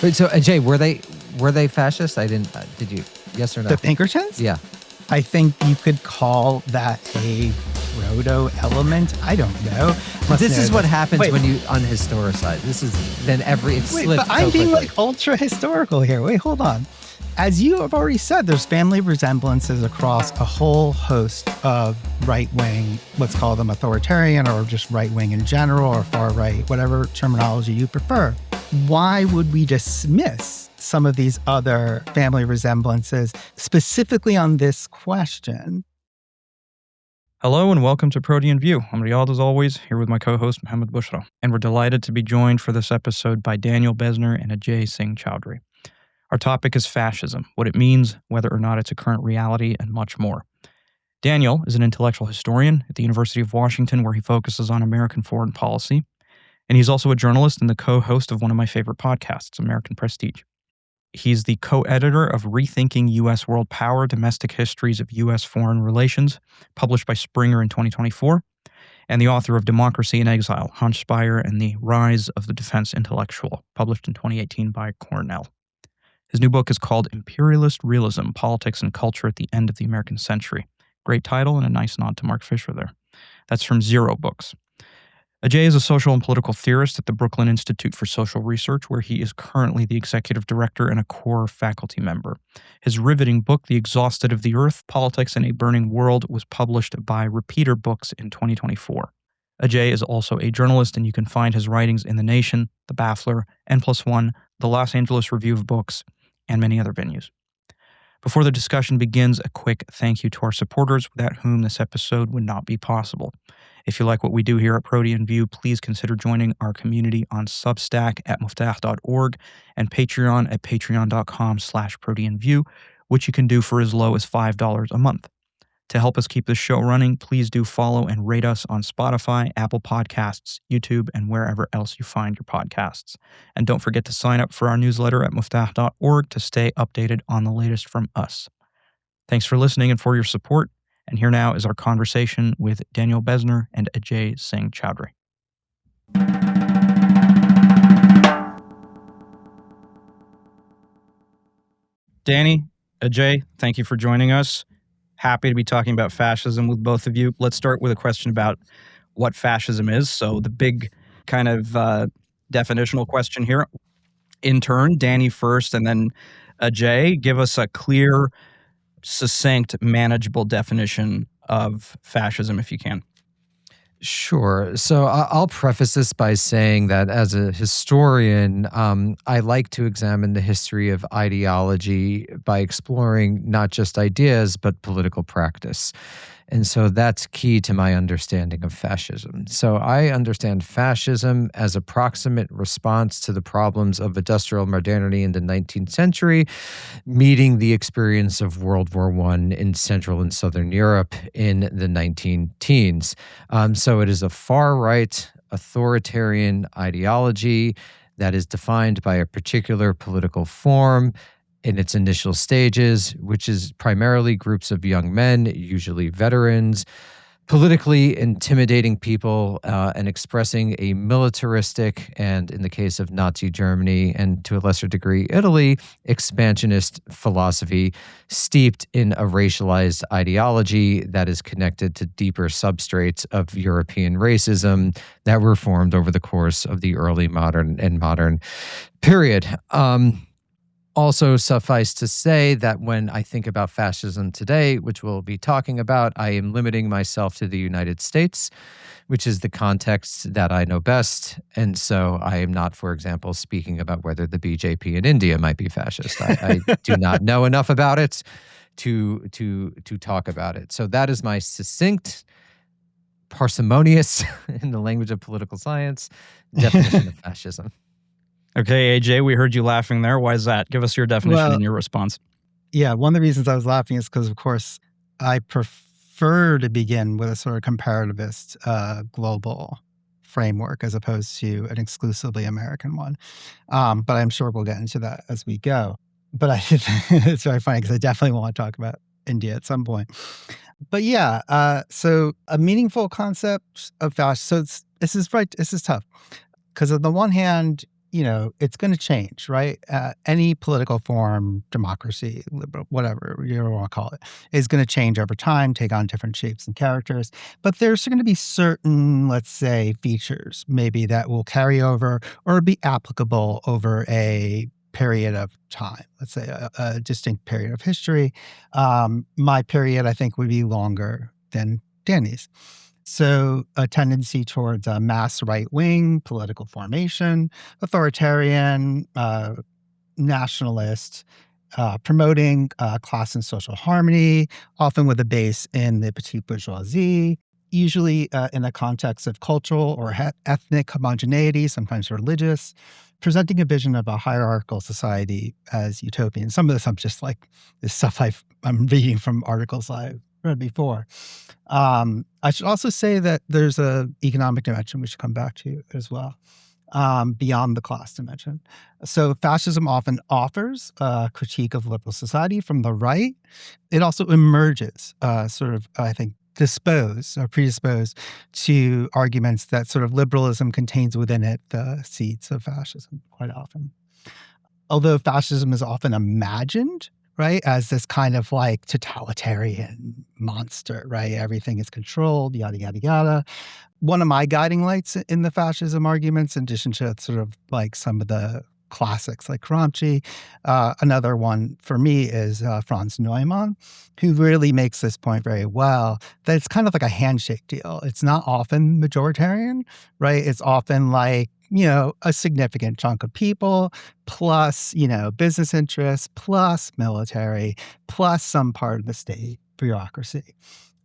Wait, so Ajay, were they fascist? I didn't. Did you? Yes or no? The Pinkertons? Yeah. I think you could call that a proto element. I don't know. This is what happens when you unhistoricize. This is then it slips. But I'm being like ultra historical here. Wait, hold on. As you have already said, there's family resemblances across a whole host of right-wing, let's call them authoritarian or just right-wing in general or far-right, whatever terminology you prefer. Why would we dismiss some of these other family resemblances specifically on this question? Hello and welcome to Protean View. I'm Riyadh as always, here with my co-host Mohammed Bushra. And we're delighted to be joined for this episode by Daniel Bessner and Ajay Singh Chaudhary. Our topic is fascism, what it means, whether or not it's a current reality, and much more. Daniel is an intellectual historian at the University of Washington, where he focuses on American foreign policy. And he's also a journalist and the co-host of one of my favorite podcasts, American Prestige. He's the co-editor of Rethinking U.S. World Power, Domestic Histories of U.S. Foreign Relations, published by Springer in 2024, and the author of Democracy in Exile, Hans Speyer and the Rise of the Defense Intellectual, published in 2018 by Cornell. His new book is called Imperialist Realism, Politics and Culture at the End of the American Century. Great title and a nice nod to Mark Fisher there. That's from Zero Books. Ajay is a social and political theorist at the Brooklyn Institute for Social Research, where he is currently the executive director and a core faculty member. His riveting book, The Exhausted of the Earth, Politics in a Burning World, was published by Repeater Books in 2024. Ajay is also a journalist, and you can find his writings in The Nation, The Baffler, N+1, The Los Angeles Review of Books, and many other venues. Before the discussion begins, a quick thank you to our supporters, without whom this episode would not be possible. If you like what we do here at Protean View, please consider joining our community on Substack at muftah.org and Patreon at patreon.com/ProteanView, which you can do for as low as $5 a month. To help us keep this show running, please do follow and rate us on Spotify, Apple Podcasts, YouTube, and wherever else you find your podcasts. And don't forget to sign up for our newsletter at muftah.org to stay updated on the latest from us. Thanks for listening and for your support. And here now is our conversation with Daniel Bessner and Ajay Singh Chaudhary. Danny, Ajay, thank you for joining us. Happy to be talking about fascism with both of you. Let's start with a question about what fascism is. So the big kind of definitional question here. In turn, Danny first and then Ajay, give us a clear, succinct, manageable definition of fascism if you can. Sure. So I'll preface this by saying that as a historian, I like to examine the history of ideology by exploring not just ideas, but political practice. And so that's key to my understanding of fascism. So I understand fascism as a proximate response to the problems of industrial modernity in the 19th century, meeting the experience of World War I in Central and Southern Europe in the 1910s. So it is a far-right authoritarian ideology that is defined by a particular political form in its initial stages, which is primarily groups of young men, usually veterans, politically intimidating people and expressing a militaristic and, in the case of Nazi Germany and to a lesser degree Italy, expansionist philosophy steeped in a racialized ideology that is connected to deeper substrates of European racism that were formed over the course of the early modern period. Also, suffice to say that when I think about fascism today, which we'll be talking about, I am limiting myself to the United States, which is the context that I know best. And so I am not, for example, speaking about whether the BJP in India might be fascist. I do not know enough about it to talk about it. So that is my succinct, parsimonious, in the language of political science, definition of fascism. Okay, AJ, we heard you laughing there. Why is that? Give us your definition and your response. Yeah, one of the reasons I was laughing is because, of course, I prefer to begin with a sort of comparativist global framework as opposed to an exclusively American one. But I'm sure we'll get into that as we go. But it's very funny because I definitely want to talk about India at some point. But yeah, so a meaningful concept of fascism. So this is tough. Because on the one hand, it's going to change, right? Any political form, democracy, liberal, whatever you want to call it, is going to change over time, take on different shapes and characters. But there's going to be certain, let's say, features maybe that will carry over or be applicable over a period of time, let's say a distinct period of history. My period, I think, would be longer than Danny's. So a tendency towards a mass right-wing political formation, authoritarian, nationalist, promoting class and social harmony, often with a base in the petite bourgeoisie, usually in a context of cultural or ethnic homogeneity, sometimes religious, presenting a vision of a hierarchical society as utopian. Some of this I'm just like this stuff I'm reading from articles I've read before. I should also say that there's an economic dimension we should come back to as well, beyond the class dimension. So fascism often offers a critique of liberal society from the right. It also emerges, I think, disposed or predisposed to arguments that sort of liberalism contains within it the seeds of fascism quite often. Although fascism is often imagined, right, as this kind of like totalitarian monster, right? Everything is controlled, yada, yada, yada. One of my guiding lights in the fascism arguments, in addition to sort of like some of the classics like Gramsci, another one for me is Franz Neumann, who really makes this point very well, that it's kind of like a handshake deal. It's not often majoritarian, right? It's often like, a significant chunk of people, plus, business interests, plus military, plus some part of the state bureaucracy.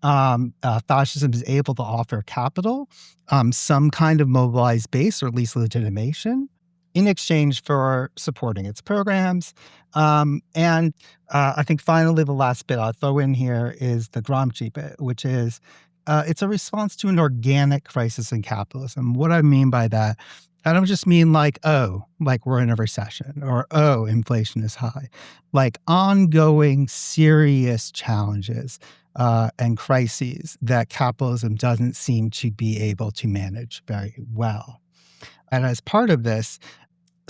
Fascism is able to offer capital, some kind of mobilized base, or at least legitimation, in exchange for supporting its programs. And I think finally the last bit I'll throw in here is the Gramsci bit, which is it's a response to an organic crisis in capitalism. What I mean by that, I don't just mean like we're in a recession, or inflation is high. Like ongoing serious challenges and crises that capitalism doesn't seem to be able to manage very well. And as part of this,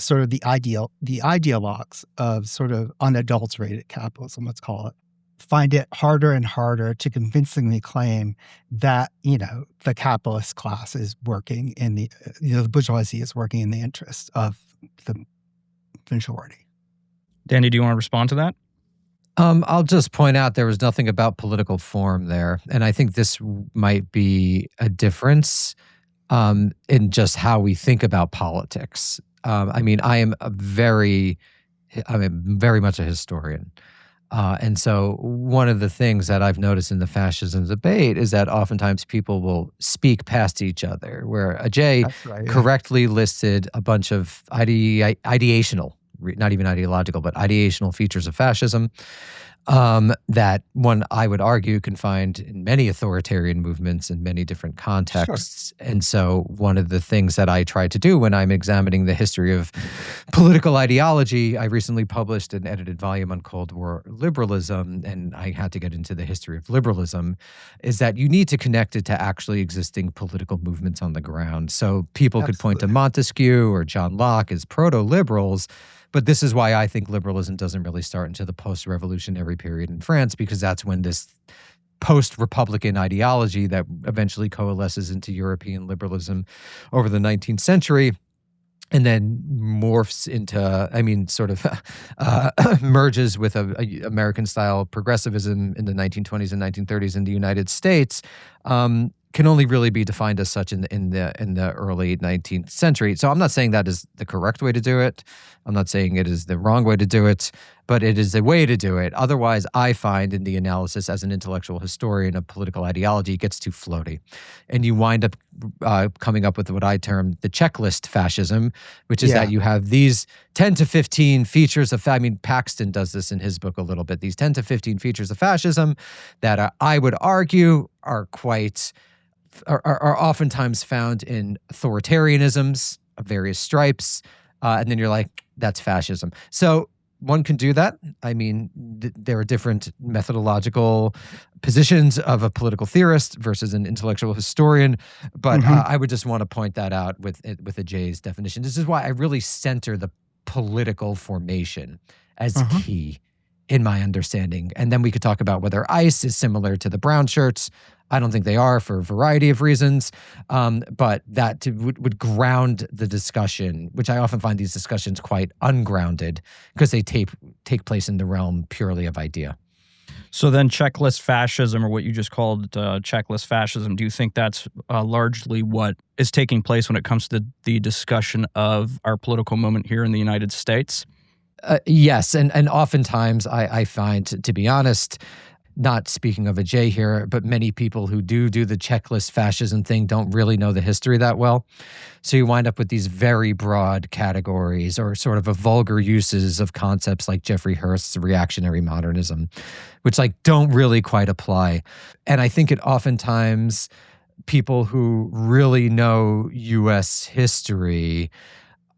sort of the ideologues of sort of unadulterated capitalism, let's call it, find it harder and harder to convincingly claim that, the capitalist class is working in the bourgeoisie is working in the interest of the majority. Danny, do you want to respond to that? I'll just point out there was nothing about political form there. And I think this might be a difference in just how we think about politics. I am very much a historian. And so one of the things that I've noticed in the fascism debate is that oftentimes people will speak past each other, where Ajay correctly listed a bunch of ideational, not even ideological, but ideational features of fascism that one, I would argue, can find in many authoritarian movements in many different contexts. Sure. And so one of the things that I try to do when I'm examining the history of political ideology, I recently published an edited volume on Cold War liberalism, and I had to get into the history of liberalism, is that you need to connect it to actually existing political movements on the ground. So people could point to Montesquieu or John Locke as proto-liberals, but this is why I think liberalism doesn't really start into the post-revolutionary period in France, because that's when this post-Republican ideology that eventually coalesces into European liberalism over the 19th century and then morphs into, merges with a American-style progressivism in the 1920s and 1930s in the United States, can only really be defined as such in the early 19th century. So I'm not saying that is the correct way to do it. I'm not saying it is the wrong way to do it, but it is a way to do it. Otherwise, I find in the analysis as an intellectual historian of political ideology, it gets too floaty. And you wind up coming up with what I term the checklist fascism, which is that you have these 10 to 15 features of, Paxton does this in his book a little bit, these 10 to 15 features of fascism that I would argue are oftentimes found in authoritarianisms of various stripes. And then you're like, that's fascism. So one can do that. I mean, there are different methodological positions of a political theorist versus an intellectual historian, but Hmm. I would just want to point that out with Ajay's definition. This is why I really center the political formation as Hmm. key in my understanding. And then we could talk about whether ICE is similar to the brown shirts. I don't think they are for a variety of reasons, but that would ground the discussion, which I often find these discussions quite ungrounded because they take place in the realm purely of idea. So then checklist fascism, or what you just called checklist fascism, do you think that's largely what is taking place when it comes to the discussion of our political moment here in the United States? Yes, and oftentimes I find, to be honest, not speaking of Ajay here, but many people who do the checklist fascism thing don't really know the history that well. So you wind up with these very broad categories or sort of a vulgar uses of concepts like Jeffrey Hirst's reactionary modernism, which like don't really quite apply. And I think it oftentimes people who really know US history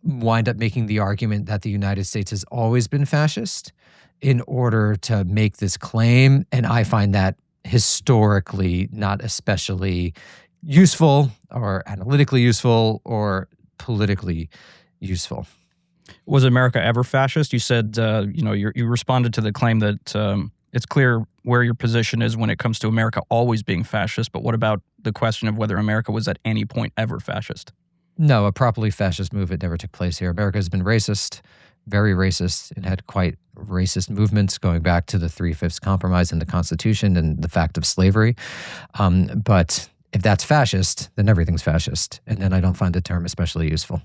wind up making the argument that the United States has always been fascist in order to make this claim. And I find that historically not especially useful or analytically useful or politically useful. Was America ever fascist? You said, you responded to the claim that it's clear where your position is when it comes to America always being fascist. But what about the question of whether America was at any point ever fascist? No, a properly fascist movement never took place here. America has been racist, very racist. It had quite racist movements going back to the Three-Fifths Compromise in the Constitution and the fact of slavery. But if that's fascist, then everything's fascist. And then I don't find the term especially useful.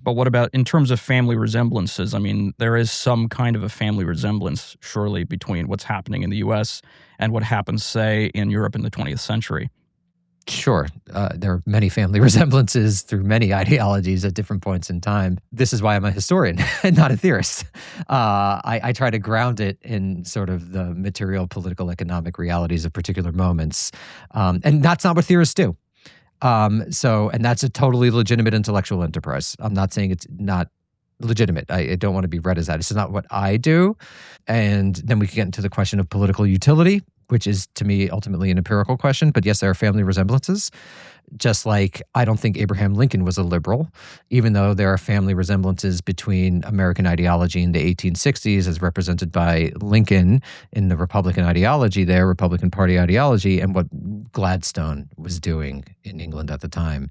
But what about in terms of family resemblances? I mean, there is some kind of a family resemblance, surely, between what's happening in the U.S. and what happens, say, in Europe in the 20th century. Sure, there are many family resemblances through many ideologies at different points in time. This is why I'm a historian and not a theorist. I try to ground it in sort of the material, political, economic realities of particular moments. And that's not what theorists do. And that's a totally legitimate intellectual enterprise. I'm not saying it's not legitimate. I don't want to be read as that. It's not what I do. And then we can get into the question of political utility, which is to me ultimately an empirical question. But yes, there are family resemblances. Just like I don't think Abraham Lincoln was a liberal, even though there are family resemblances between American ideology in the 1860s as represented by Lincoln in the Republican ideology there, Republican Party ideology, and what Gladstone was doing in England at the time.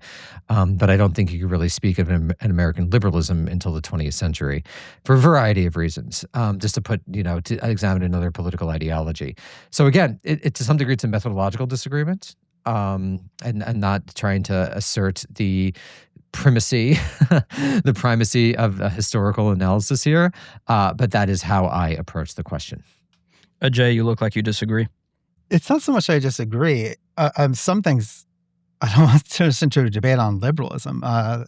But I don't think you could really speak of an American liberalism until the 20th century for a variety of reasons, just to put, to examine another political ideology. So again, it to some degree, it's a methodological disagreement. And not trying to assert the primacy, the primacy of a historical analysis here, but that is how I approach the question. Ajay, you look like you disagree. It's not so much I disagree. Some things I don't want to turn us into a debate on liberalism. I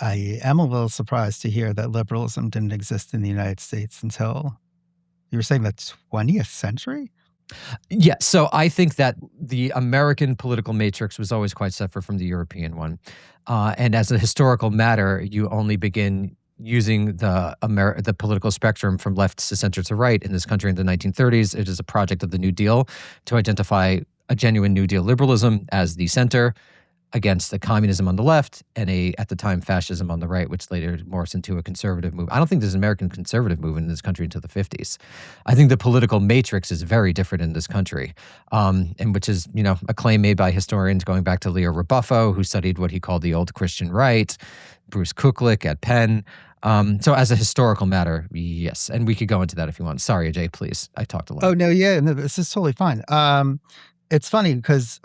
am a little surprised to hear that liberalism didn't exist in the United States until you were saying the 20th century? Yeah, so I think that the American political matrix was always quite separate from the European one. And as a historical matter, you only begin using the political spectrum from left to center to right in this country in the 1930s. It is a project of the New Deal to identify a genuine New Deal liberalism as the center against the communism on the left and at the time, fascism on the right, which later morphs into a conservative movement. I don't think there's an American conservative movement in this country until the 50s. I think the political matrix is very different in this country, and which is, a claim made by historians going back to Leo Rebuffo, who studied what he called the old Christian right, Bruce Kuklek at Penn. So as a historical matter, yes. And we could go into that if you want. Sorry, Ajay, please. I talked a lot. Oh, no, yeah, no, this is totally fine. It's funny because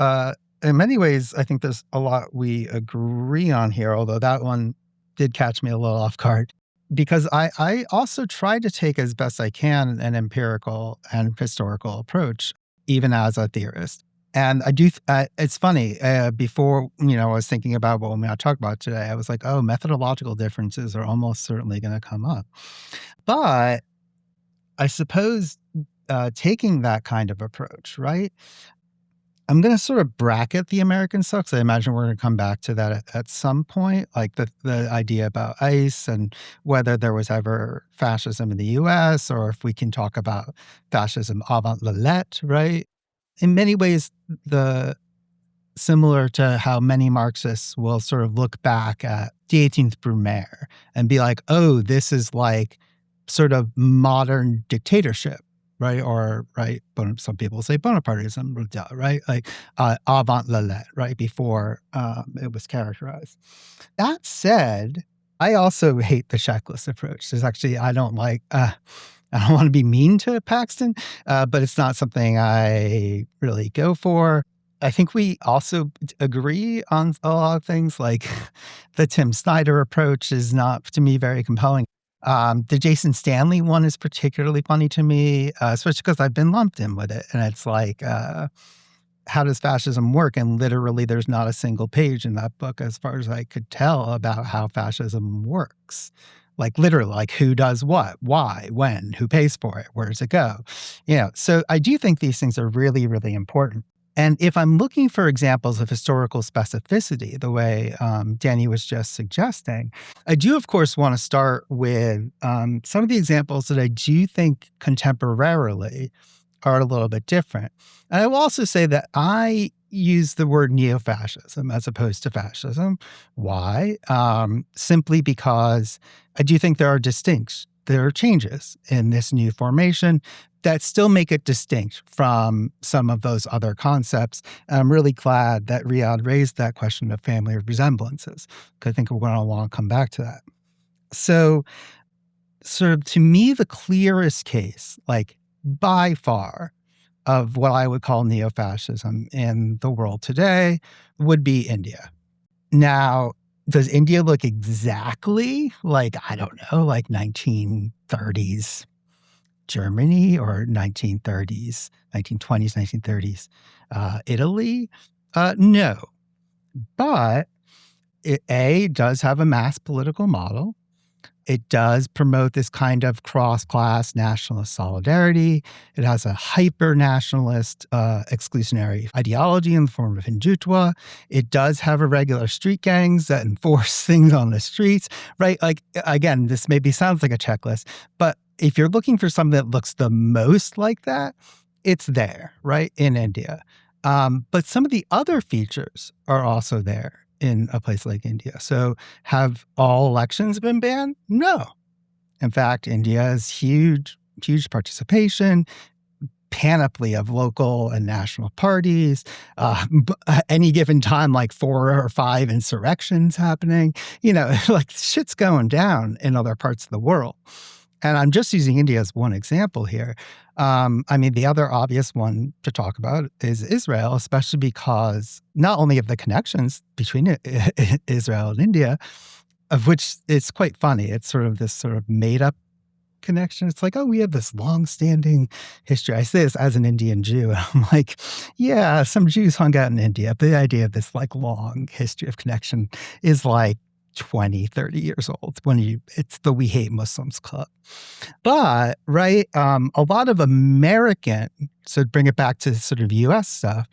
in many ways, I think there's a lot we agree on here, although that one did catch me a little off guard. Because I also try to take as best I can an empirical and historical approach, even as a theorist. And I do, it's funny, before, I was thinking about what we might talk about today, I was like, oh, methodological differences are almost certainly going to come up. But I suppose taking that kind of approach, right? I'm going to sort of bracket the American stuff, 'cause I imagine we're going to come back to that at some point, like the idea about ICE and whether there was ever fascism in the US, or if we can talk about fascism avant la lettre, right? In many ways, the similar to how many Marxists will sort of look back at the 18th Brumaire and be like, oh, this is like sort of modern dictatorship, right? Or, right, some people say Bonapartism, right? Like avant la lettre, right? Before it was characterized. That said, I also hate the checklist approach. There's actually, I don't want to be mean to Paxton, but it's not something I really go for. I think we also agree on a lot of things, like the Tim Snyder approach is not, to me, very compelling. The Jason Stanley one is particularly funny to me, especially because I've been lumped in with it. And it's like, how does fascism work? And literally, there's not a single page in that book, as far as I could tell, about how fascism works. Like literally, like who does what, why, when, who pays for it, where does it go? So I do think these things are really, really important. And if I'm looking for examples of historical specificity, the way Danny was just suggesting, I do, of course, want to start with some of the examples that I do think contemporarily are a little bit different. And I will also say that I use the word neo-fascism as opposed to fascism. Why? Simply because I do think there are changes in this new formation that still make it distinct from some of those other concepts. And I'm really glad that Riyadh raised that question of family resemblances, because I think we're going to want to come back to that. So sort of, to me, the clearest case, like by far, of what I would call neo-fascism in the world today would be India. Now, does India look exactly like, I don't know, like 1930s Germany or 1930s, 1920s, 1930s Italy? No. But it does have a mass political model. It does promote this kind of cross-class nationalist solidarity. It has a hyper-nationalist exclusionary ideology in the form of Hindutva. It does have irregular street gangs that enforce things on the streets, right? Like, again, this maybe sounds like a checklist, but if you're looking for something that looks the most like that, it's there, right, in India. But some of the other features are also there in a place like India. So have all elections been banned? No. In fact, India has huge participation, panoply of local and national parties, at any given time, like 4 or 5 insurrections happening, like shit's going down in other parts of the world. And I'm just using India as one example here. I mean, the other obvious one to talk about is Israel, especially because not only of the connections between Israel and India, of which it's quite funny. It's sort of this sort of made up connection. It's like, oh, we have this long-standing history. I say this as an Indian Jew. I'm like, yeah, some Jews hung out in India. But the idea of this like long history of connection is like 20, 30 years old it's the We Hate Muslims club. But, right, a lot of American, so to bring it back to sort of US stuff,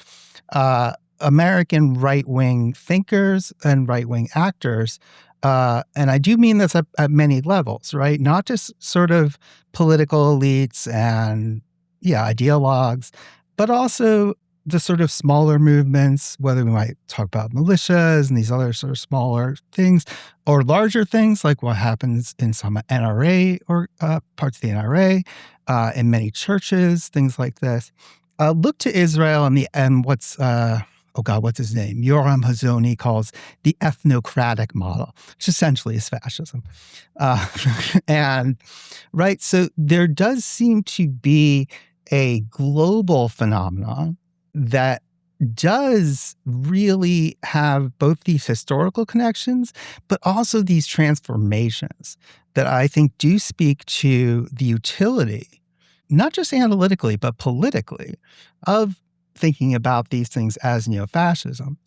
American right-wing thinkers and right-wing actors, and I do mean this at many levels, right? Not just sort of political elites and, ideologues, but also the sort of smaller movements, whether we might talk about militias and these other sort of smaller things, or larger things like what happens in some NRA or parts of the NRA, in many churches, things like this. Look to Israel and what's his name? Yoram Hazony calls the ethnocratic model, which essentially is fascism. And right, so there does seem to be a global phenomenon that does really have both these historical connections, but also these transformations that I think do speak to the utility, not just analytically, but politically, of thinking about these things as neo-fascism.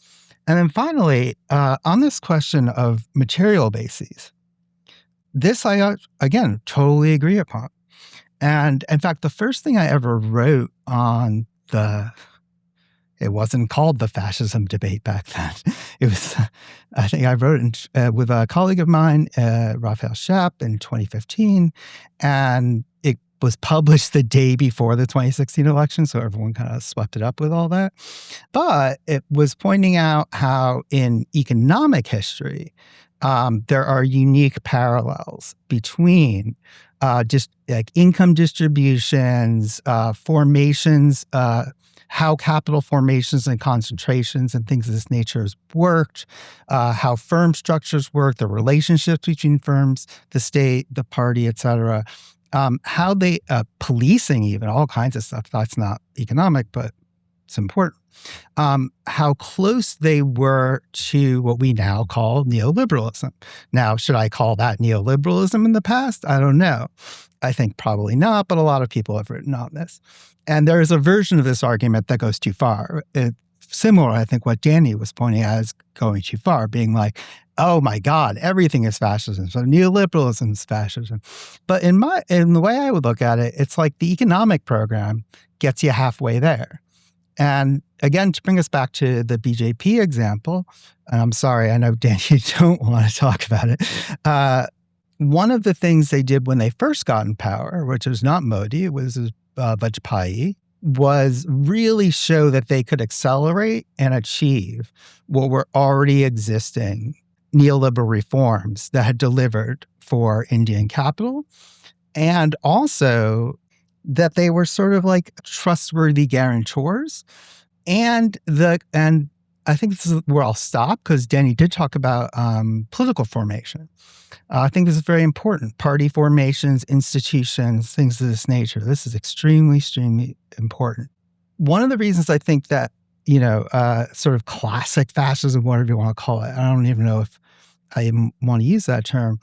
And then finally, on this question of material bases, this I, again, totally agree upon. And in fact, the first thing I ever wrote on the It wasn't called the fascism debate back then. It was, I think I wrote it with a colleague of mine, Raphael Schaap, in 2015, and it was published the day before the 2016 election, so everyone kind of swept it up with all that. But it was pointing out how in economic history, there are unique parallels between just like income distributions, formations, how capital formations and concentrations and things of this nature has worked, how firm structures work, the relationships between firms, the state, the party, et cetera, how they, policing even, all kinds of stuff. That's not economic, but it's important. How close they were to what we now call neoliberalism. Now, should I call that neoliberalism in the past? I don't know. I think probably not, but a lot of people have written on this. And there is a version of this argument that goes too far. It's similar, I think, what Danny was pointing at as going too far, being like, oh my God, everything is fascism. So neoliberalism is fascism. But in the way I would look at it, it's like the economic program gets you halfway there. And again, to bring us back to the BJP example, and I'm sorry, I know, Dan, you don't want to talk about it. One of the things they did when they first got in power, which was not Modi, it was Vajpayee, was really show that they could accelerate and achieve what were already existing neoliberal reforms that had delivered for Indian capital, and also that they were sort of like trustworthy guarantors. And I think this is where I'll stop, because Danny did talk about political formation. I think this is very important. Party formations, institutions, things of this nature. This is extremely, extremely important. One of the reasons I think that, sort of classic fascism, whatever you want to call it, I don't even know if I even want to use that term,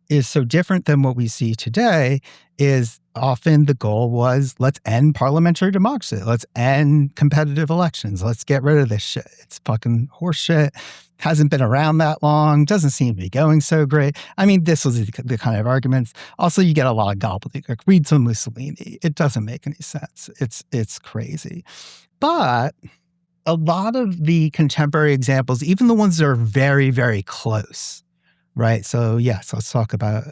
is so different than what we see today, is often the goal was, let's end parliamentary democracy. Let's end competitive elections. Let's get rid of this shit. It's fucking horse shit. Hasn't been around that long. Doesn't seem to be going so great. I mean, this was the kind of arguments. Also, you get a lot of gobbledygook. Read some Mussolini. It doesn't make any sense. It's crazy. But a lot of the contemporary examples, even the ones that are very, very close, right? So yes, let's talk about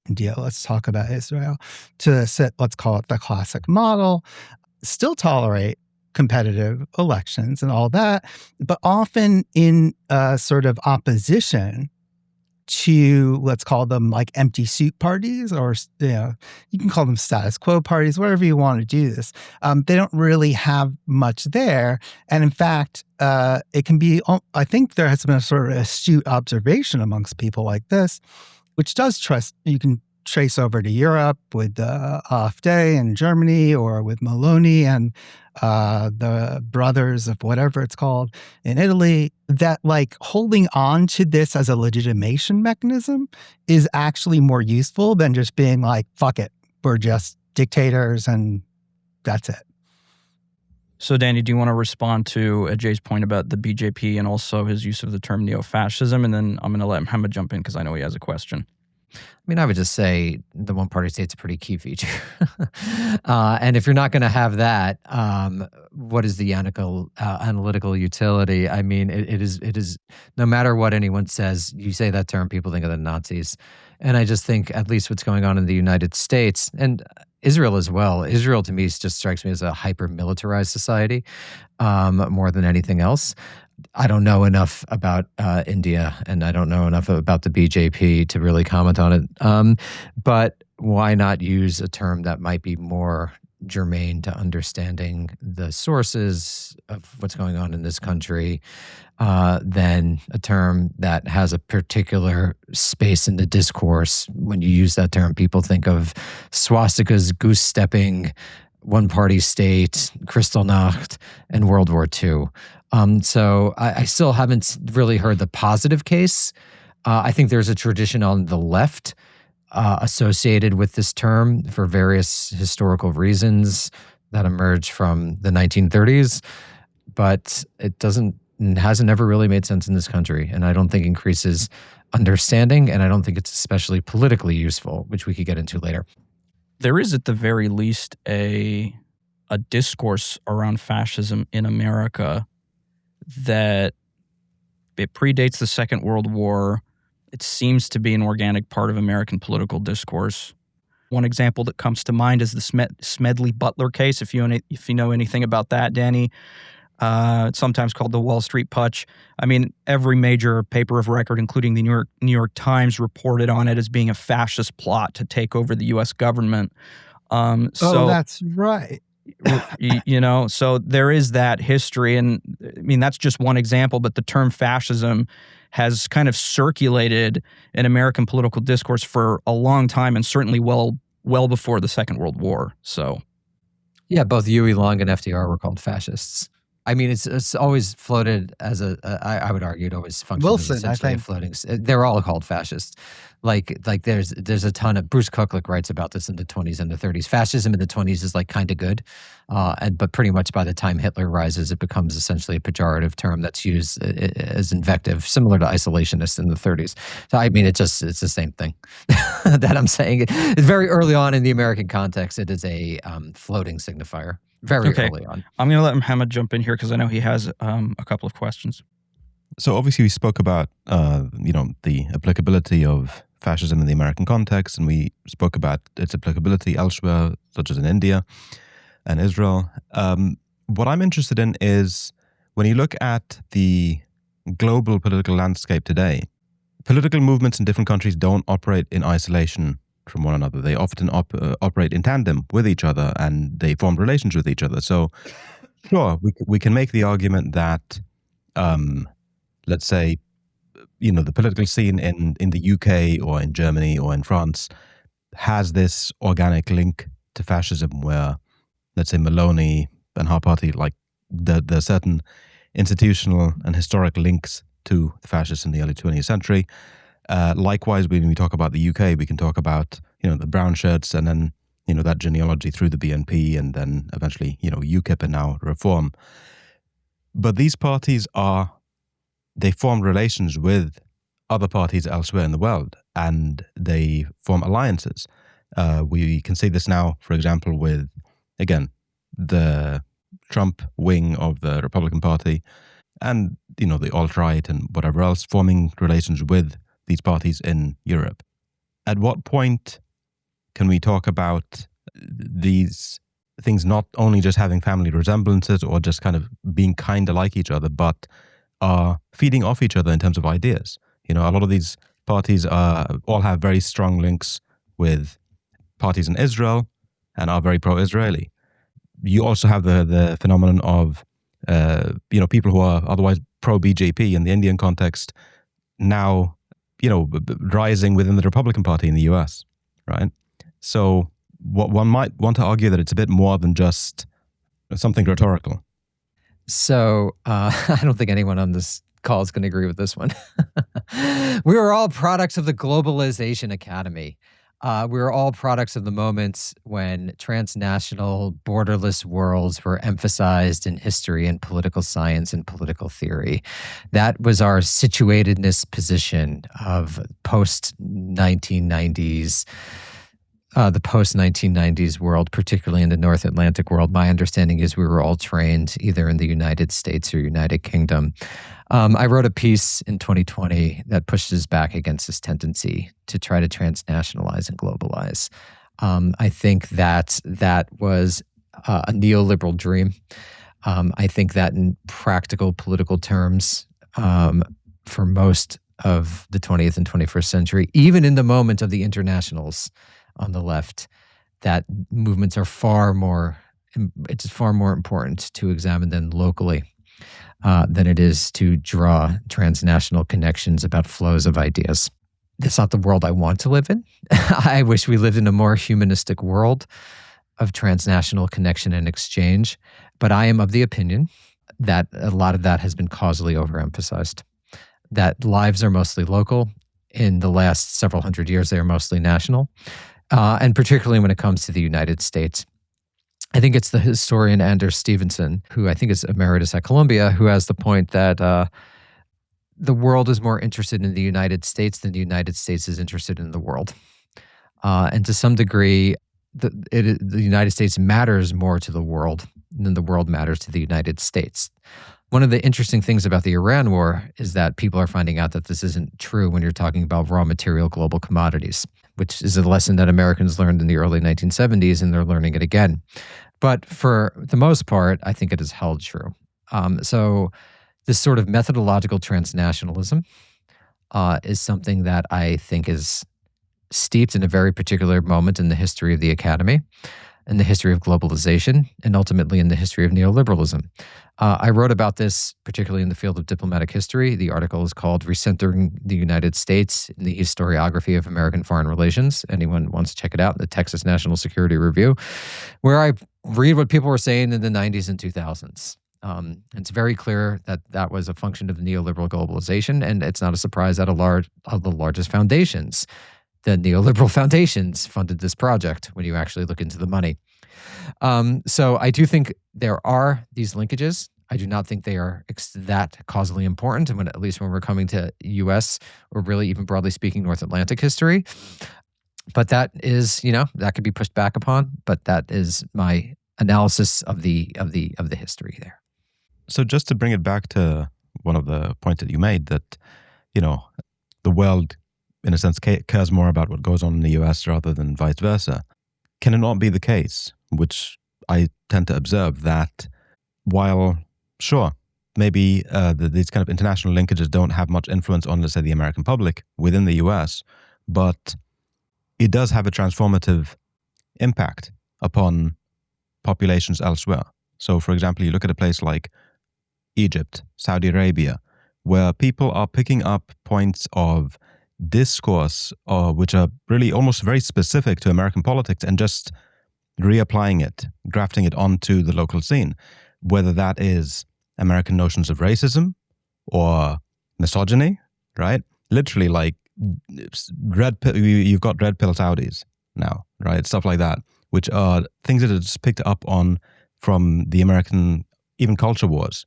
India. Let's talk about Israel. To set, let's call it the classic model, still tolerate competitive elections and all that, but often in sort of opposition to, let's call them like empty suit parties, or you can call them status quo parties, whatever you want to do this. They don't really have much there. And in fact, it can be, I think there has been a sort of astute observation amongst people like this, which does you can trace over to Europe with AfD in Germany, or with Maloney and the brothers of whatever it's called in Italy, that like holding on to this as a legitimation mechanism is actually more useful than just being like, fuck it, we're just dictators and that's it. So, Danny, do you want to respond to Ajay's point about the BJP and also his use of the term neo-fascism? And then I'm going to let Mohammed jump in because I know he has a question. I mean, I would just say the one-party state's a pretty key feature. And if you're not going to have that, what is the analytical utility? I mean, it is, no matter what anyone says, you say that term, people think of the Nazis. And I just think at least what's going on in the United States, and Israel as well. Israel, to me, just strikes me as a hyper-militarized society more than anything else. I don't know enough about India, and I don't know enough about the BJP to really comment on it. But why not use a term that might be more germane to understanding the sources of what's going on in this country than a term that has a particular space in the discourse? When you use that term, people think of swastikas, goose-stepping, one-party state, Kristallnacht, and World War II. So I still haven't really heard the positive case. I think there's a tradition on the left associated with this term for various historical reasons that emerged from the 1930s, but hasn't ever really made sense in this country, and I don't think increases understanding, and I don't think it's especially politically useful, which we could get into later. There is at the very least a a discourse around fascism in America that it predates the Second World War. It seems to be an organic part of American political discourse. One example that comes to mind is the Smedley Butler case. If you know anything about that, Danny, it's sometimes called the Wall Street Putsch. I mean, every major paper of record, including the New York Times, reported on it as being a fascist plot to take over the U.S. government. Oh, that's right. So there is that history, and I mean that's just one example. But the term fascism has kind of circulated in American political discourse for a long time, and certainly well before the Second World War. So, yeah, both Huey Long and FDR were called fascists. I mean, it's always floated as I would argue it always functioned Wilson, as essentially I a floating. They're all called fascists. Like there's a ton of Bruce Kucklick writes about this in the 20s and the 30s. Fascism in the 20s is like kind of good, but pretty much by the time Hitler rises, it becomes essentially a pejorative term that's used as invective, similar to isolationists in the 30s. So I mean, it's the same thing that I'm saying. Very early on in the American context, it is a floating signifier. Very early on. I'm going to let Mohammed jump in here because I know he has a couple of questions. So obviously we spoke about the applicability of fascism in the American context, and we spoke about its applicability elsewhere, such as in India and Israel. What I'm interested in is when you look at the global political landscape today, political movements in different countries don't operate in isolation from one another. They often operate in tandem with each other, and they form relations with each other. So, sure, we can make the argument that, let's say, the political scene in the UK or in Germany or in France has this organic link to fascism, where, let's say, Maloney and her party, like there are certain institutional and historic links to the fascists in the early 20th century. Likewise, when we talk about the UK, we can talk about the brown shirts, and then that genealogy through the BNP, and then eventually UKIP and now Reform. But these parties they form relations with other parties elsewhere in the world, and they form alliances. We can see this now, for example, with, again, the Trump wing of the Republican Party and, the alt-right and whatever else, forming relations with these parties in Europe. At what point can we talk about these things not only just having family resemblances or just kind of being kind of like each other, but are feeding off each other in terms of ideas? A lot of these parties all have very strong links with parties in Israel and are very pro-Israeli. You also have the phenomenon of people who are otherwise pro-BJP in the Indian context now rising within the Republican Party in the US, right? So what one might want to argue that it's a bit more than just something rhetorical. So I don't think anyone on this call is going to agree with this one. We are all products of the globalization academy. We are all products of the moments when transnational, borderless worlds were emphasized in history and political science and political theory. That was our situatedness position of post-1990s, the post-1990s world, particularly in the North Atlantic world. My understanding is we were all trained either in the United States or United Kingdom. I wrote a piece in 2020 that pushes back against this tendency to try to transnationalize and globalize. I think that was a neoliberal dream. I think that in practical political terms, for most of the 20th and 21st century, even in the moment of the internationals on the left, that movements are far more important to examine them locally than it is to draw transnational connections about flows of ideas. That's not the world I want to live in. I wish we lived in a more humanistic world of transnational connection and exchange. But I am of the opinion that a lot of that has been causally overemphasized, that lives are mostly local. In the last several hundred years, they are mostly national. And particularly when it comes to the United States. I think it's the historian Anders Stevenson, who I think is emeritus at Columbia, who has the point that the world is more interested in the United States than the United States is interested in the world. And to some degree, the United States matters more to the world than the world matters to the United States. One of the interesting things about the Iran war is that people are finding out that this isn't true when you're talking about raw material global commodities, which is a lesson that Americans learned in the early 1970s, and they're learning it again. But for the most part, I think it is held true. So this sort of methodological transnationalism is something that I think is steeped in a very particular moment in the history of the academy, in the history of globalization, and ultimately in the history of neoliberalism. I wrote about this particularly in the field of diplomatic history. The article is called Recentering the United States in the Historiography of American Foreign Relations. Anyone wants to check it out, the Texas National Security Review, where I read what people were saying in the 90s and 2000s. It's very clear that that was a function of neoliberal globalization, and it's not a surprise that of the largest foundations, the neoliberal foundations, funded this project when you actually look into the money. So I do think there are these linkages. I do not think they are that causally important, and at least when we're coming to U.S. or really even broadly speaking North Atlantic history. But that is, that could be pushed back upon. But that is my analysis of the history there. So just to bring it back to one of the points that you made, that the world, in a sense, cares more about what goes on in the U.S. rather than vice versa. Can it not be the case, which I tend to observe, that while, sure, maybe these kind of international linkages don't have much influence on, let's say, the American public within the U.S., but it does have a transformative impact upon populations elsewhere. So, for example, you look at a place like Egypt, Saudi Arabia, where people are picking up points of discourse which are really almost very specific to American politics and just reapplying it, grafting it onto the local scene, whether that is American notions of racism or misogyny, right? Literally, like you've got red pill Saudis now, right? Stuff like that, which are things that are just picked up on from the American, even culture wars.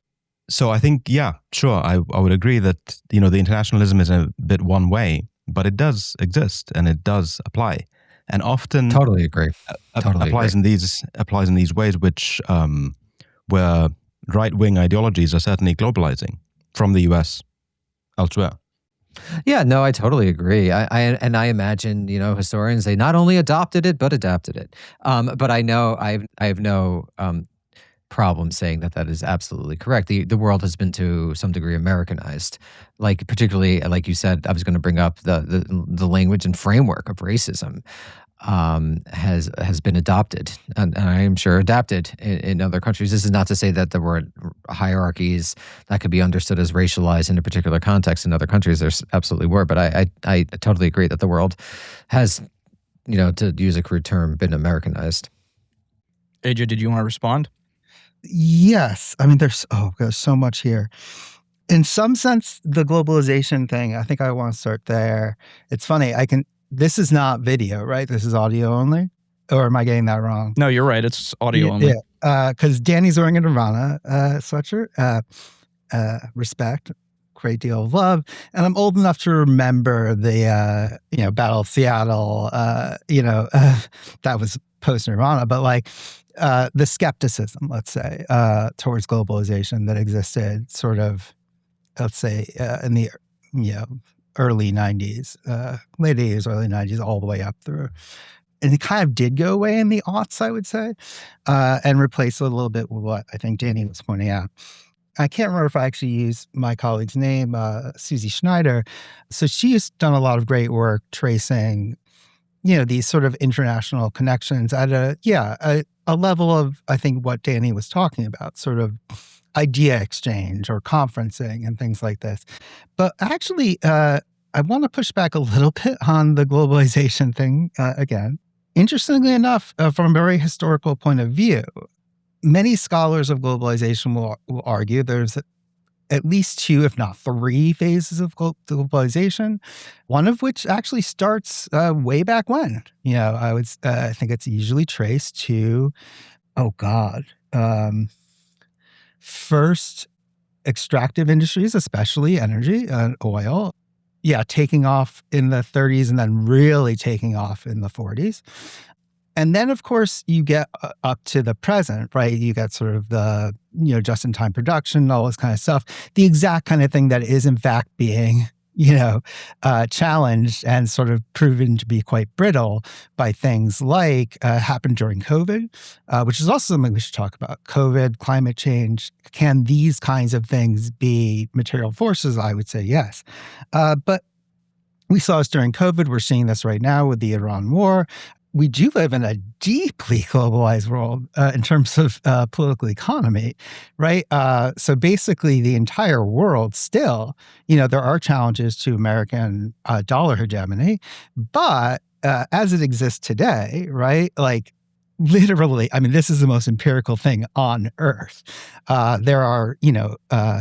So I think, yeah, sure, I would agree that, the internationalism is a bit one way, but it does exist and it does apply. And often Totally agree. applies in these ways which where right-wing ideologies are certainly globalizing from the US elsewhere. Yeah, no, I totally agree. I imagine, historians, they not only adopted it, but adapted it. But I know I have no problem saying that is absolutely correct. The world has been to some degree Americanized, like particularly like you said. I was going to bring up the language and framework of racism has been adopted, and I am sure adapted in other countries. This is not to say that there weren't hierarchies that could be understood as racialized in a particular context in other countries. There's absolutely were, but I totally agree that the world has, to use a crude term, been Americanized. AJ, did you want to respond? Yes. I mean, there's so much here. In some sense, the globalization thing, I think I want to start there. It's funny. This is not video, right? This is audio only? Or am I getting that wrong? No, you're right. It's audio only. Yeah. Because Danny's wearing a Nirvana sweatshirt. Respect. Great deal of love. And I'm old enough to remember the, Battle of Seattle, that was post-Nirvana, but like, the skepticism, let's say, towards globalization that existed sort of, let's say, in the early 90s, late 80s, early 90s, all the way up through. And it kind of did go away in the aughts, I would say, and replaced it a little bit with what I think Danny was pointing out. I can't remember if I actually used my colleague's name, Susie Schneider. So she's done a lot of great work tracing, these sort of international connections at a level of, I think, what Danny was talking about, sort of idea exchange or conferencing and things like this. But actually, I want to push back a little bit on the globalization thing again. Interestingly enough, from a very historical point of view, many scholars of globalization will argue there's at least two, if not three, phases of globalization, one of which actually starts way back when. I think it's usually traced to, first extractive industries, especially energy and oil, taking off in the 30s and then really taking off in the 40s. And then, of course, you get up to the present, right? You get sort of the, just-in-time production, all this kind of stuff. The exact kind of thing that is, in fact, being, challenged and sort of proven to be quite brittle by things like happened during COVID, which is also something we should talk about. COVID, climate change. Can these kinds of things be material forces? I would say yes. But we saw this during COVID. We're seeing this right now with the Iran war. We do live in a deeply globalized world in terms of political economy, right? So basically, the entire world still, there are challenges to American dollar hegemony, but as it exists today, right? Like literally, I mean, this is the most empirical thing on earth. There are,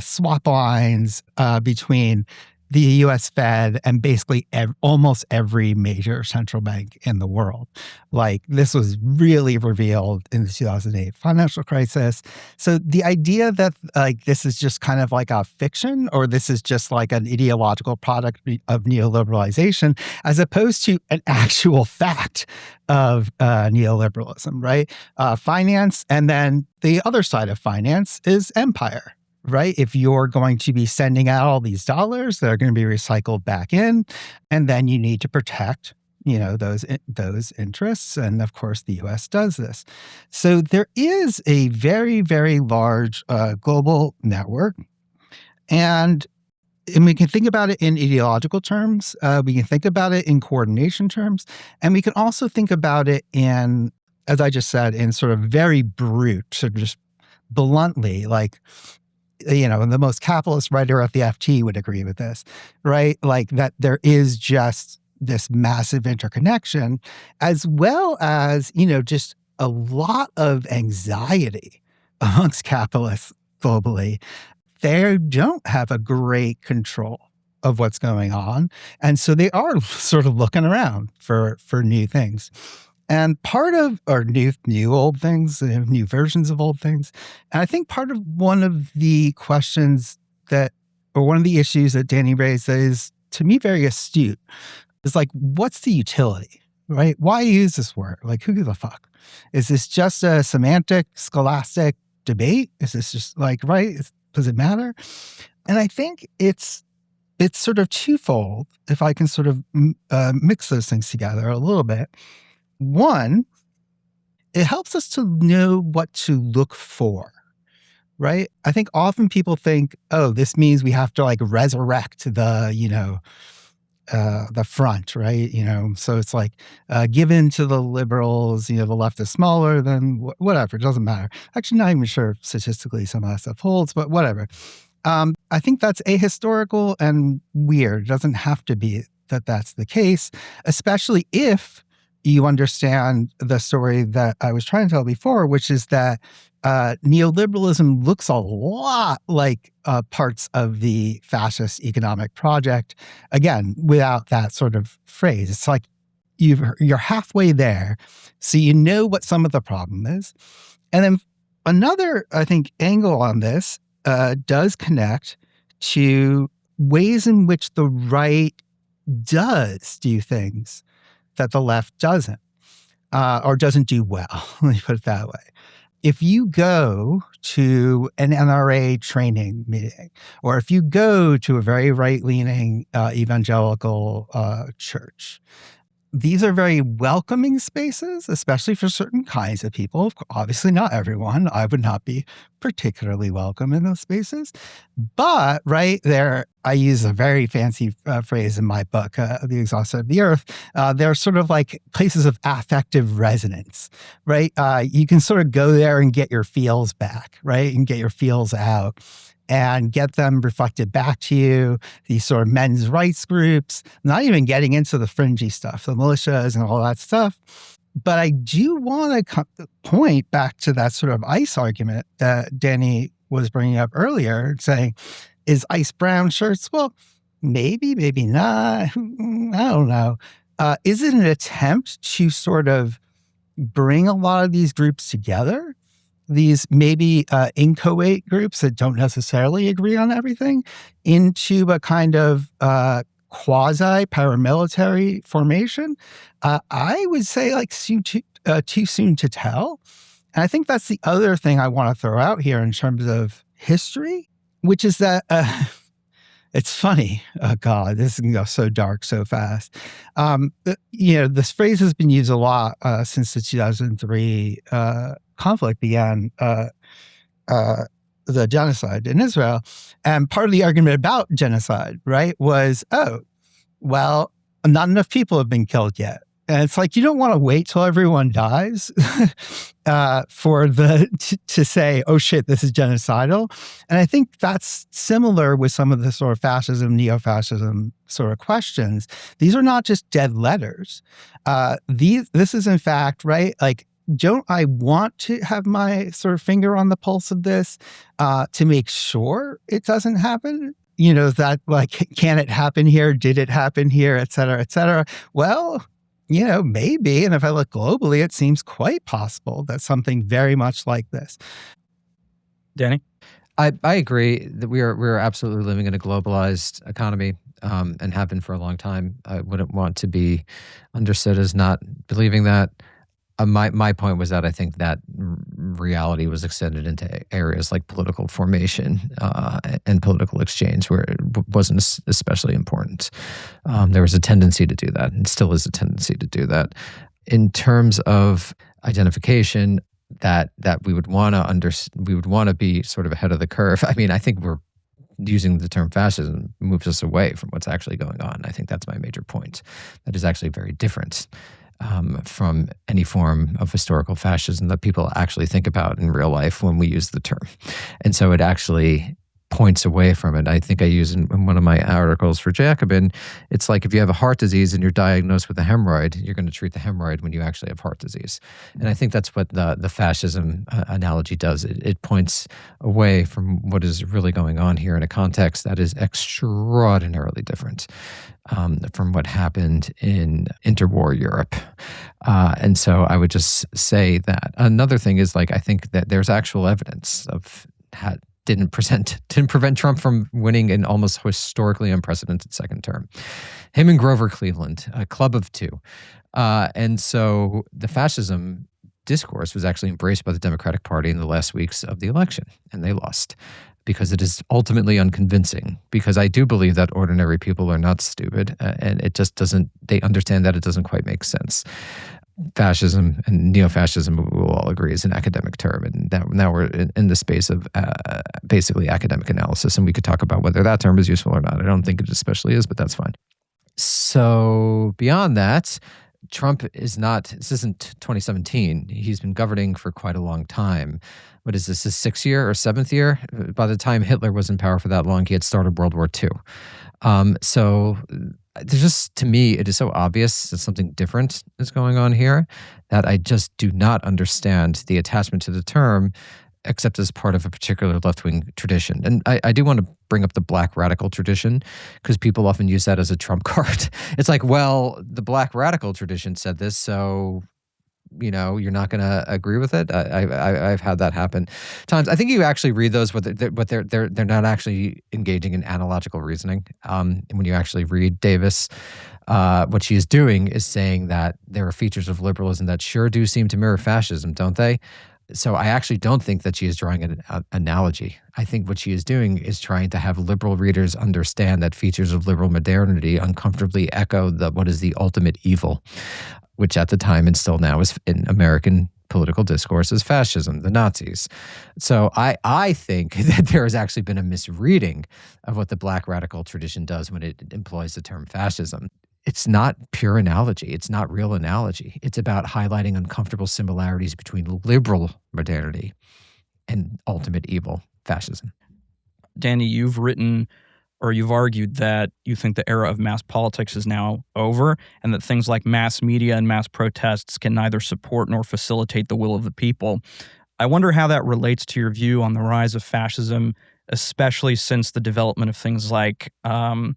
swap lines between the US Fed and basically almost every major central bank in the world. Like this was really revealed in the 2008 financial crisis. So the idea that like this is just kind of like a fiction or this is just like an ideological product of neoliberalization as opposed to an actual fact of neoliberalism, right? Finance, and then the other side of finance is empire. Right? If you're going to be sending out all these dollars, they're going to be recycled back in, and then you need to protect, those interests. And of course, the U.S. does this. So there is a very, very large global network, and we can think about it in ideological terms. We can think about it in coordination terms, and we can also think about it in, as I just said, in sort of very brute, sort of just bluntly, like. The most capitalist writer at the FT would agree with this, right? Like that there is just this massive interconnection, as well as, just a lot of anxiety amongst capitalists globally. They don't have a great control of what's going on. And so they are sort of looking around for new things. And part of, or new old things, new versions of old things. And I think part of one of the questions that, or one of the issues that Danny raised that is, to me, very astute, is like, what's the utility, right? Why use this word? Like, who gives a fuck? Is this just a semantic, scholastic debate? Is this just like, right? Does it matter? And I think it's sort of twofold, if I can sort of mix those things together a little bit. One, it helps us to know what to look for, right? I think often people think, oh, this means we have to like resurrect the front, right? So it's like given to the liberals, the left is smaller than whatever, it doesn't matter. Actually, not even sure statistically some of that stuff holds, but whatever. I think that's ahistorical and weird. It doesn't have to be that that's the case, especially if you understand the story that I was trying to tell before, which is that neoliberalism looks a lot like parts of the fascist economic project. Again, without that sort of phrase, it's like you're halfway there, so you know what some of the problem is. And then another, I think, angle on this does connect to ways in which the right does do things that the left doesn't, or doesn't do well. Let me put it that way. If you go to an NRA training meeting, or if you go to a very right-leaning evangelical church, these are very welcoming spaces, especially for certain kinds of people. Obviously, not everyone. I would not be particularly welcome in those spaces. But right there, I use a very fancy phrase in my book, The Exhausted of the Earth. They're sort of like places of affective resonance, right? You can sort of go there and get your feels back, right? And get your feels out and get them reflected back to you. These sort of men's rights groups, not even getting into the fringy stuff, the militias and all that stuff. But I do want to point back to that sort of ICE argument that Danny was bringing up earlier, saying, is ICE brown shirts? Well, maybe, maybe not. I don't know. Is it an attempt to sort of bring a lot of these groups together? These maybe inchoate groups that don't necessarily agree on everything into a kind of quasi-paramilitary formation? I would say like too soon to tell. And I think that's the other thing I want to throw out here in terms of history, which is that it's funny. Oh God, this can go so dark so fast. This phrase has been used a lot since the 2003 conflict began, the genocide in Israel. And part of the argument about genocide, right, was, oh, well, not enough people have been killed yet. And it's like, you don't want to wait till everyone dies to say, oh shit, this is genocidal. And I think that's similar with some of the sort of fascism, neo-fascism sort of questions. These are not just dead letters. This is in fact, right, like, don't I want to have my sort of finger on the pulse of this to make sure it doesn't happen? That like, can it happen here? Did it happen here? Et cetera, et cetera. Well, maybe. And if I look globally, it seems quite possible that something very much like this. Danny? I agree that we're absolutely living in a globalized economy and have been for a long time. I wouldn't want to be understood as not believing that. My point was that I think that reality was extended into areas like political formation and political exchange, where it wasn't especially important. There was a tendency to do that, and still is a tendency to do that. In terms of identification, that we would want to be sort of ahead of the curve. I mean, I think we're using the term fascism moves us away from what's actually going on. I think that's my major point. That is actually very different from any form of historical fascism that people actually think about in real life when we use the term. And so it actually points away from it. I think I use in one of my articles for Jacobin, it's like if you have a heart disease and you're diagnosed with a hemorrhoid, you're going to treat the hemorrhoid when you actually have heart disease. And I think that's what the fascism analogy does. It points away from what is really going on here in a context that is extraordinarily different from what happened in interwar Europe. And so I would just say that. Another thing is, like, I think that there's actual evidence of didn't prevent Trump from winning an almost historically unprecedented second term. Him and Grover Cleveland, a club of two. And so the fascism discourse was actually embraced by the Democratic Party in the last weeks of the election, and they lost because it is ultimately unconvincing. Because I do believe that ordinary people are not stupid, and it just doesn't, they understand that it doesn't quite make sense. Fascism and neo-fascism, we'll all agree, is an academic term. And now we're in the space of basically academic analysis. And we could talk about whether that term is useful or not. I don't think it especially is, but that's fine. So beyond that, Trump is not, this isn't 2017. He's been governing for quite a long time. What is this, his 6th year or 7th year? By the time Hitler was in power for that long, he had started World War II. So there's just, to me, it is so obvious that something different is going on here that I just do not understand the attachment to the term, except as part of a particular left-wing tradition. And I do want to bring up the black radical tradition, because people often use that as a trump card. It's like, well, the black radical tradition said this, so you're not going to agree with it. I've had that happen times. I think you actually read those, but they're not actually engaging in analogical reasoning. When you actually read Davis, what she is doing is saying that there are features of liberalism that sure do seem to mirror fascism, don't they? So I actually don't think that she is drawing an analogy. I think what she is doing is trying to have liberal readers understand that features of liberal modernity uncomfortably echo what is the ultimate evil, which at the time and still now is in American political discourse is fascism, the Nazis. So I think that there has actually been a misreading of what the black radical tradition does when it employs the term fascism. It's not pure analogy. It's not real analogy. It's about highlighting uncomfortable similarities between liberal modernity and ultimate evil, fascism. Danny, you've written or you've argued that you think the era of mass politics is now over, and that things like mass media and mass protests can neither support nor facilitate the will of the people. I wonder how that relates to your view on the rise of fascism, especially since the development of things like a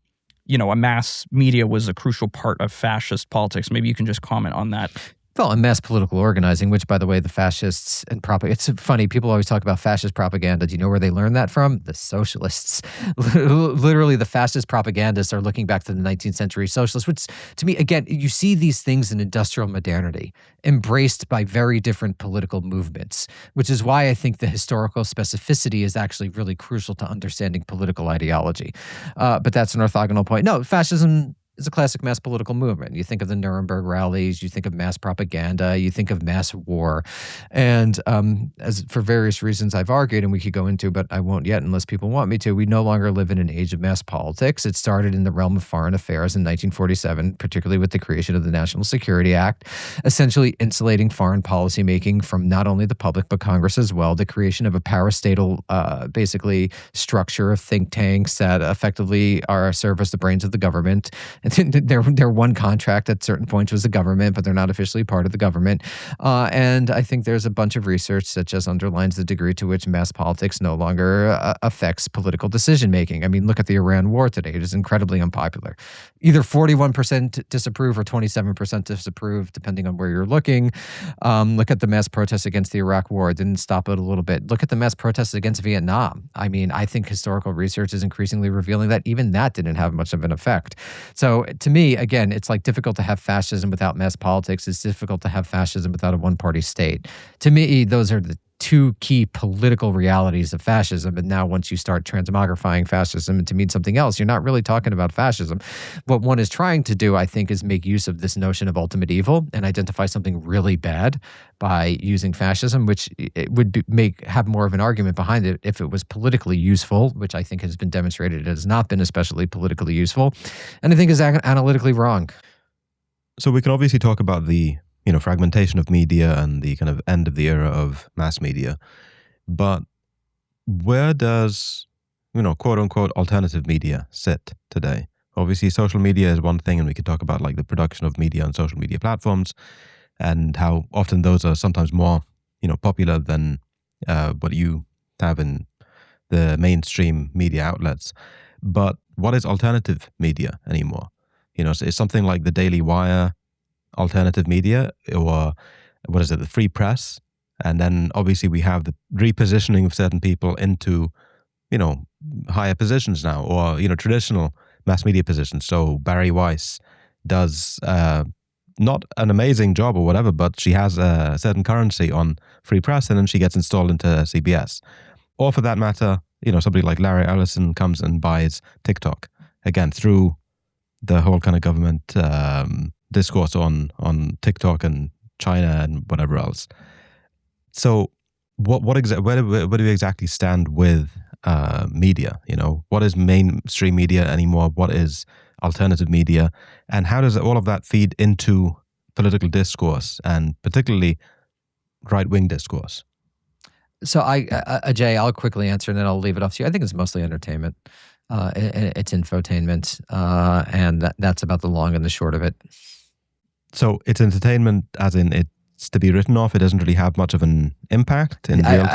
mass media was a crucial part of fascist politics. Maybe you can just comment on that. Well, and mass political organizing, which, by the way, the fascists and it's funny. People always talk about fascist propaganda. Do you know where they learned that from? The socialists. Literally, the fascist propagandists are looking back to the 19th century socialists, which, to me, again, you see these things in industrial modernity embraced by very different political movements, which is why I think the historical specificity is actually really crucial to understanding political ideology. But that's an orthogonal point. No, fascism is a classic mass political movement. You think of the Nuremberg rallies, you think of mass propaganda, you think of mass war. And as for various reasons I've argued, and we could go into, but I won't yet unless people want me to, we no longer live in an age of mass politics. It started in the realm of foreign affairs in 1947, particularly with the creation of the National Security Act, essentially insulating foreign policy making from not only the public, but Congress as well, the creation of a parastatal, basically, structure of think tanks that effectively serve as the brains of the government. Their one contract at certain points was the government, but they're not officially part of the government. And I think there's a bunch of research that just underlines the degree to which mass politics no longer affects political decision making. I mean, look at the Iran war today. It is incredibly unpopular. Either 41% disapprove or 27% disapprove, depending on where you're looking. Look at the mass protests against the Iraq war. It didn't stop it a little bit. Look at the mass protests against Vietnam. I mean, I think historical research is increasingly revealing that even that didn't have much of an effect. So to me, again, it's like difficult to have fascism without mass politics. It's difficult to have fascism without a one-party state. To me, those are the two key political realities of fascism. And now once you start transmogrifying fascism to mean something else, you're not really talking about fascism. What one is trying to do, I think, is make use of this notion of ultimate evil and identify something really bad by using fascism, which it would have more of an argument behind it if it was politically useful, which I think has been demonstrated it has not been especially politically useful, and I think is analytically wrong. So we can obviously talk about the fragmentation of media and the kind of end of the era of mass media. But where does, quote unquote, alternative media sit today? Obviously, social media is one thing, and we can talk about like the production of media on social media platforms and how often those are sometimes more, popular than what you have in the mainstream media outlets. But what is alternative media anymore? So is something like the Daily Wire alternative media, or what is it, the free press? And then obviously we have the repositioning of certain people into, higher positions now, or, traditional mass media positions. So Barry Weiss does not an amazing job or whatever, but she has a certain currency on free press, and then she gets installed into CBS. Or for that matter, somebody like Larry Ellison comes and buys TikTok, again, through the whole kind of government discourse on TikTok and China and whatever else. So where do we exactly stand with media? What is mainstream media anymore? What is alternative media? And how does all of that feed into political discourse, and particularly right-wing discourse? So Ajay, I'll quickly answer and then I'll leave it off to you. I think it's mostly entertainment. It's infotainment, and that's about the long and the short of it. So it's entertainment, as in it's to be written off. It doesn't really have much of an impact in real terms.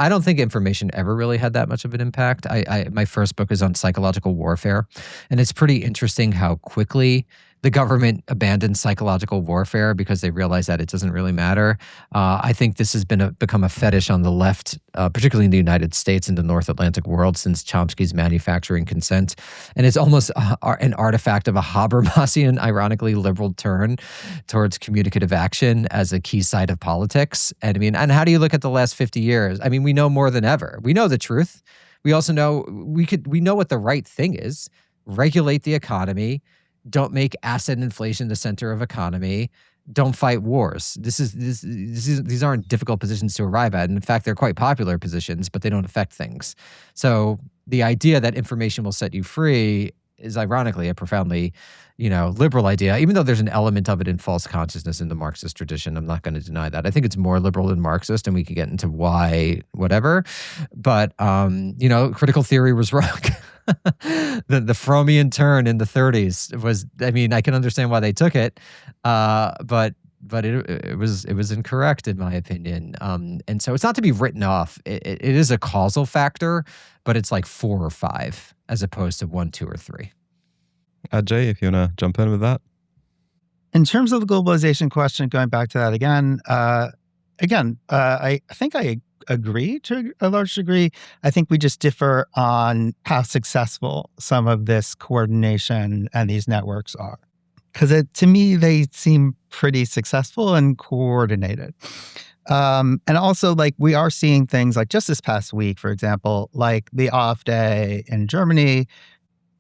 I don't think information ever really had that much of an impact. My first book is on psychological warfare, and it's pretty interesting how quickly the government abandoned psychological warfare because they realized that it doesn't really matter. I think this has become a fetish on the left, particularly in the United States and the North Atlantic world, since Chomsky's manufacturing consent. And it's almost an artifact of a Habermasian, ironically liberal turn towards communicative action as a key side of politics. And and how do you look at the last 50 years? We know more than ever. We know the truth. We also know we know what the right thing is. Regulate the economy. Don't make asset inflation the center of economy. Don't fight wars. These aren't difficult positions to arrive at. And in fact, they're quite popular positions, but they don't affect things. So the idea that information will set you free is ironically a profoundly, liberal idea, even though there's an element of it in false consciousness in the Marxist tradition. I'm not going to deny that. I think it's more liberal than Marxist, and we can get into why, whatever. But, critical theory was wrong. The Fromian turn in the 30s was, I can understand why they took it, but it was incorrect in my opinion. And so it's not to be written off. It is a causal factor, but it's like 4 or 5 as opposed to 1, 2, or 3. Ajay, if you want to jump in with that. In terms of the globalization question, going back to that again, I think I agree to a large degree. I think we just differ on how successful some of this coordination and these networks are. Because to me, they seem pretty successful and coordinated. And also, like, we are seeing things like just this past week, for example, like the off day in Germany,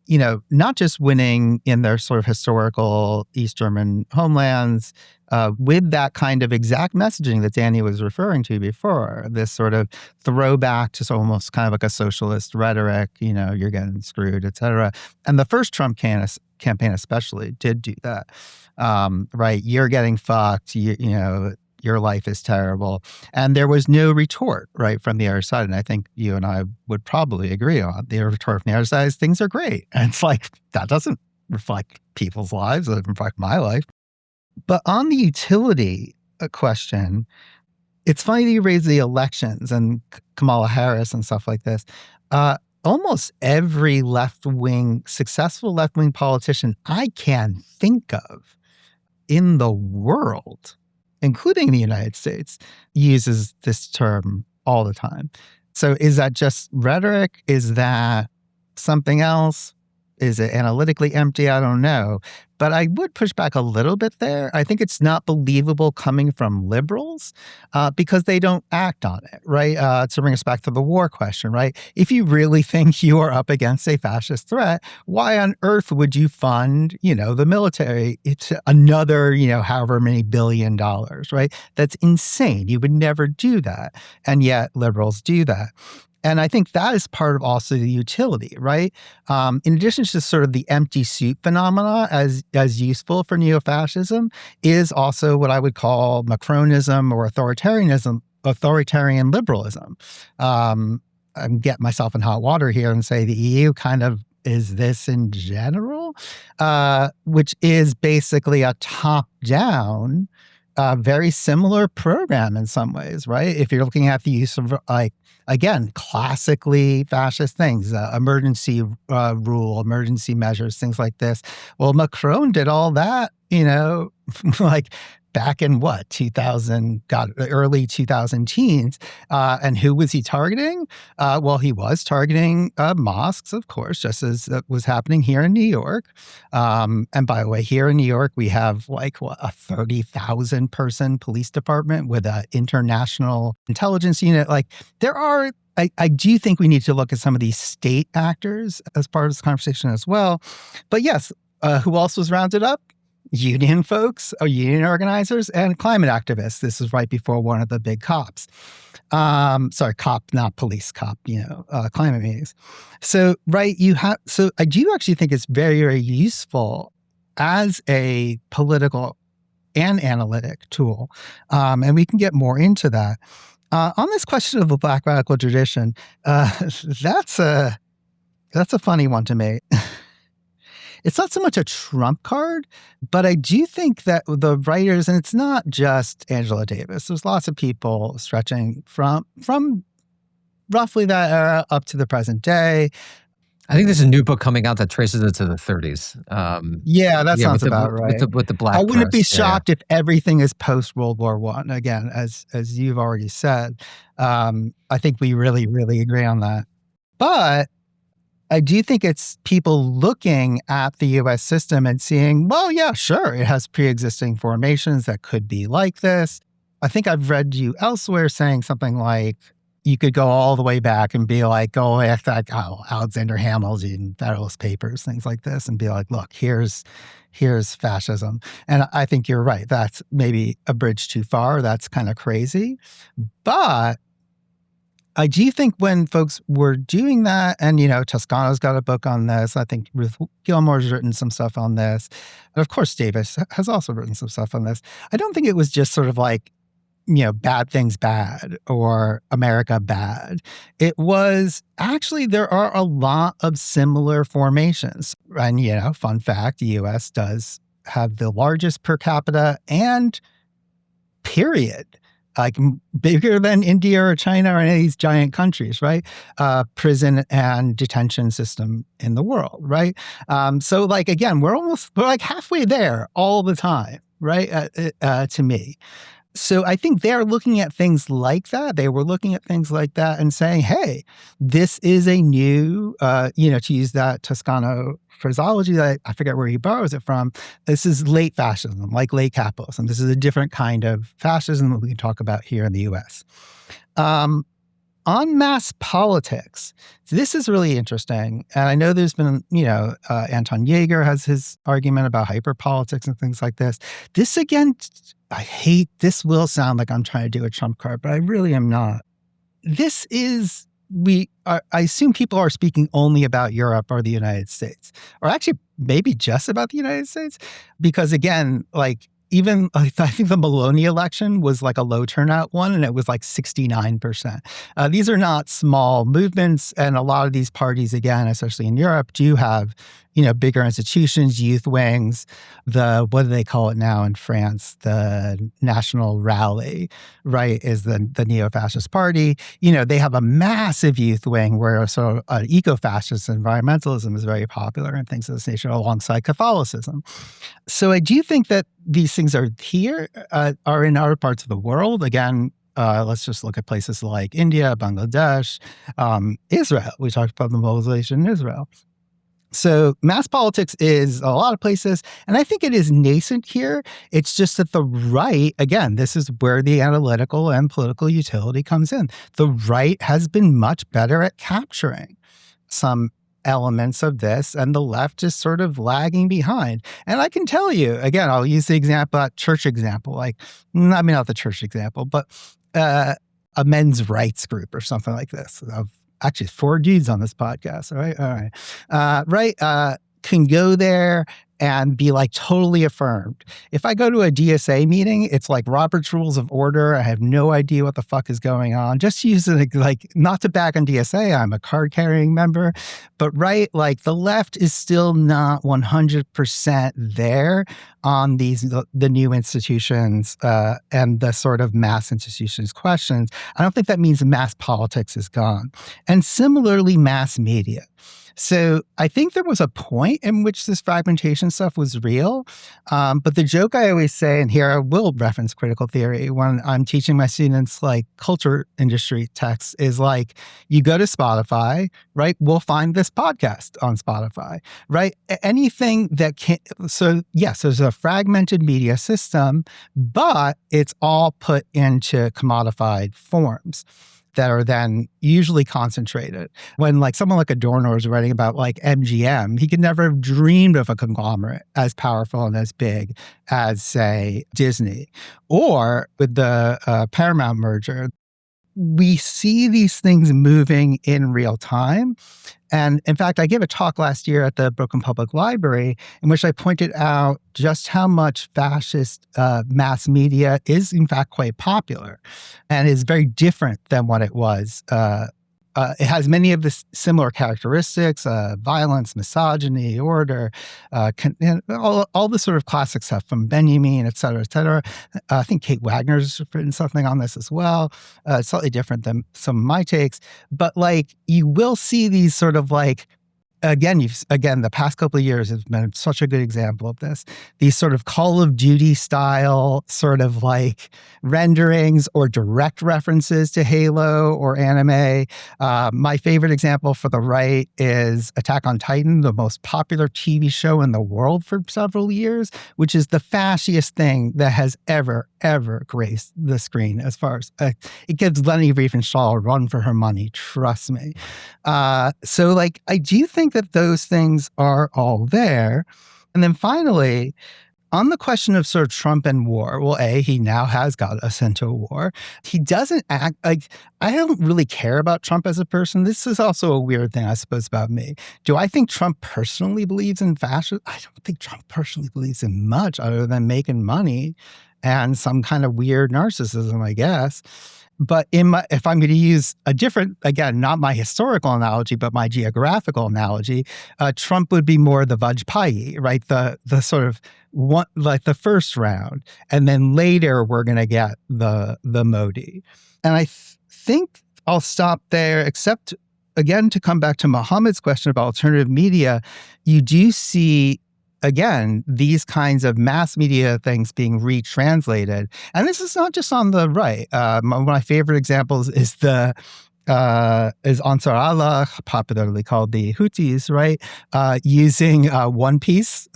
not just winning in their sort of historical East German homelands, with that kind of exact messaging that Danny was referring to before, this sort of throwback to almost kind of like a socialist rhetoric, you're getting screwed, et cetera. And the first Trump campaign especially did do that, right? You're getting fucked, your life is terrible. And there was no retort, right, from the other side. And I think you and I would probably agree on the retort from the other side is things are great. And it's like, that doesn't reflect people's lives, it doesn't reflect my life. But on the utility question, it's funny that you raise the elections and Kamala Harris and stuff like this. Almost every successful left-wing politician I can think of in the world, including the United States, uses this term all the time. So is that just rhetoric? Is that something else? Is it analytically empty? I don't know. But I would push back a little bit there. I think it's not believable coming from liberals because they don't act on it, right? To bring us back to the war question, right? If you really think you are up against a fascist threat, why on earth would you fund, the military? It's another, however many $1 billion, right? That's insane. You would never do that. And yet liberals do that. And I think that is part of also the utility, right? In addition to sort of the empty suit phenomena as useful for neo-fascism is also what I would call Macronism or authoritarian liberalism. I'm getting myself in hot water here and say the EU kind of is this in general, which is basically a top-down, very similar program in some ways, right? If you're looking at the use of, again, classically fascist things, emergency rule, emergency measures, things like this. Well, Macron did all that, like back in the early 2000 teens. And who was he targeting? Well, he was targeting mosques, of course, just as was happening here in New York. And by the way, here in New York, we have a 30,000 person police department with an international intelligence unit. I do think we need to look at some of these state actors as part of this conversation as well. But yes, who else was rounded up? Union folks, union organizers, and climate activists. This is right before one of the big COPs. Cop, not police cop, climate meetings. So, right, so I do actually think it's very, very useful as a political and analytic tool. And we can get more into that. On this question of the Black radical tradition, that's a funny one to me. It's not so much a trump card, but I do think that the writers, and it's not just Angela Davis, there's lots of people stretching from roughly that era up to the present day. I think there's a new book coming out that traces it to the 30s. Sounds about right. With the Black I wouldn't be press, shocked if everything is post World War I. Again, as you've already said, I think we really, really agree on that. But I do think it's people looking at the U.S. system and seeing, well, yeah, sure, it has pre-existing formations that could be like this. I think I've read you elsewhere saying something like, you could go all the way back and be like, Alexander Hamilton, Federalist Papers, things like this, and be like, look, here's fascism. And I think you're right. That's maybe a bridge too far. That's kind of crazy. But I do think when folks were doing that, and, Toscano's got a book on this. I think Ruth Gilmore's written some stuff on this. And of course, Davis has also written some stuff on this. I don't think it was just sort of like, bad things bad or America bad. It was actually, there are a lot of similar formations. And, fun fact, the U.S. does have the largest per capita and period like bigger than India or China or any of these giant countries, right? Prison and detention system in the world, right? So like, again, we're like halfway there all the time, right? To me. So I think they're looking at things like that. They were looking at things like that and saying, hey, this is a new, to use that Toscano phraseology that I forget where he borrows it from. This is late fascism, like late capitalism. This is a different kind of fascism that we can talk about here in the US. On mass politics, this is really interesting. And I know there's been, Anton Jaeger has his argument about hyperpolitics and things like this. This, again, this will sound like I'm trying to do a trump card, but I really am not. This is, I assume people are speaking only about Europe or the United States, or actually maybe just about the United States, because again, like, even I think the Maloney election was like a low turnout one, and it was like 69%. These are not small movements, and a lot of these parties, again, especially in Europe, do have bigger institutions, youth wings. What do they call it now in France? The National Rally, right? Is the neo-fascist party. They have a massive youth wing where eco-fascist environmentalism is very popular and things of this nature, alongside Catholicism. So I do think that these things are in other parts of the world. Again, let's just look at places like India, Bangladesh, Israel. We talked about the mobilization in Israel. So mass politics is a lot of places, and I think it is nascent here. It's just that the right, again, this is where the analytical and political utility comes in. The right has been much better at capturing some elements of this, and the left is sort of lagging behind. And I can tell you, again, I'll use the church example, not the church example, but a men's rights group or something like this. Actually, 4 dudes on this podcast. All right. Can go there and be like totally affirmed. If I go to a DSA meeting, it's like Robert's Rules of Order. I have no idea what the fuck is going on. Just use it not to back on DSA. I'm a card carrying member, but the left is still not 100% there on the new institutions and the sort of mass institutions questions. I don't think that means mass politics is gone. And similarly, mass media. So I think there was a point in which this fragmentation stuff was real. But the joke I always say, and here I will reference critical theory when I'm teaching my students culture industry texts, is you go to Spotify, right? We'll find this podcast on Spotify, right? Anything that can. So yes, there's a fragmented media system, but it's all put into commodified forms that are then usually concentrated. When someone like Adorno is writing about MGM, he could never have dreamed of a conglomerate as powerful and as big as, say, Disney. Or with the Paramount merger, we see these things moving in real time. And in fact, I gave a talk last year at the Brooklyn Public Library in which I pointed out just how much fascist mass media is in fact quite popular and is very different than what it was. It has many of the similar characteristics, violence, misogyny, order, all the sort of classic stuff from Benjamin, et cetera, et cetera. I think Kate Wagner's written something on this as well, slightly different than some of my takes. But you will see these sort of again, the past couple of years has been such a good example of this. These sort of Call of Duty style sort of renderings or direct references to Halo or anime. My favorite example for the right is Attack on Titan, the most popular TV show in the world for several years, which is the fasciest thing that has ever graced the screen. As far as it gives Leni Riefenstahl a run for her money, trust me. So I do think that those things are all there. And then finally, on the question of sort of Trump and war, well, he now has got us into a war. He doesn't act I don't really care about Trump as a person. This is also a weird thing, I suppose, about me. Do I think Trump personally believes in fascism? I don't think Trump personally believes in much other than making money and some kind of weird narcissism, I guess. But if I'm going to use a different, again, not my historical analogy, but my geographical analogy, Trump would be more the Vajpayee, right? The sort of one, like the first round, and then later we're going to get the Modi. And I think I'll stop there, except again to come back to Mohammed's question about alternative media. You do see, again, these kinds of mass media things being retranslated. And this is not just on the right. One of my favorite examples is Ansar Allah, popularly called the Houthis, right? Using One Piece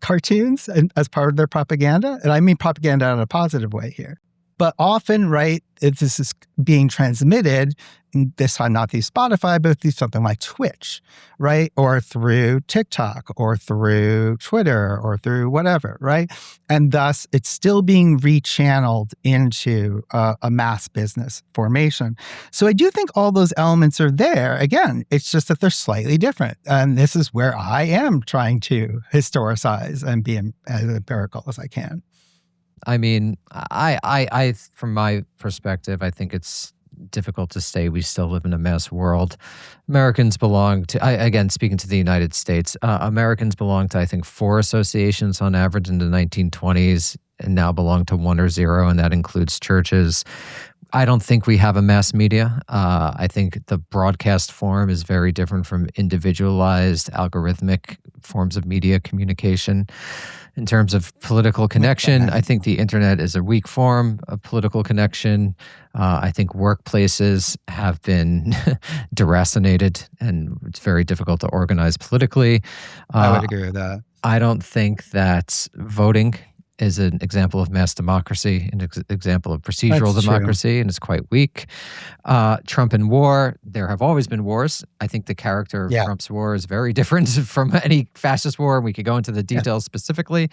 cartoons as part of their propaganda. And I mean propaganda in a positive way here. But often, right, this is being transmitted, this time not through Spotify, but through something like Twitch, right? Or through TikTok, or through Twitter, or through whatever, right? And thus, it's still being rechanneled into a mass business formation. So I do think all those elements are there. Again, it's just that they're slightly different. And this is where I am trying to historicize and be as empirical as I can. I mean, I, from my perspective, I think it's difficult to say we still live in a mass world. Americans belong to, again, speaking to the United States, Americans belong to, I think, 4 associations on average in the 1920s, and now belong to 1 or 0, and that includes churches. I don't think we have a mass media. I think the broadcast form is very different from individualized, algorithmic forms of media communication. In terms of political connection, I think the internet is a weak form of political connection. I think workplaces have been deracinated, and it's very difficult to organize politically. I would agree with that. I don't think that voting is an example of mass democracy, an example of procedural democracy, and it's quite weak. Trump and war, there have always been wars. I think the character of Trump's war is very different from any fascist war, and we could go into the details specifically.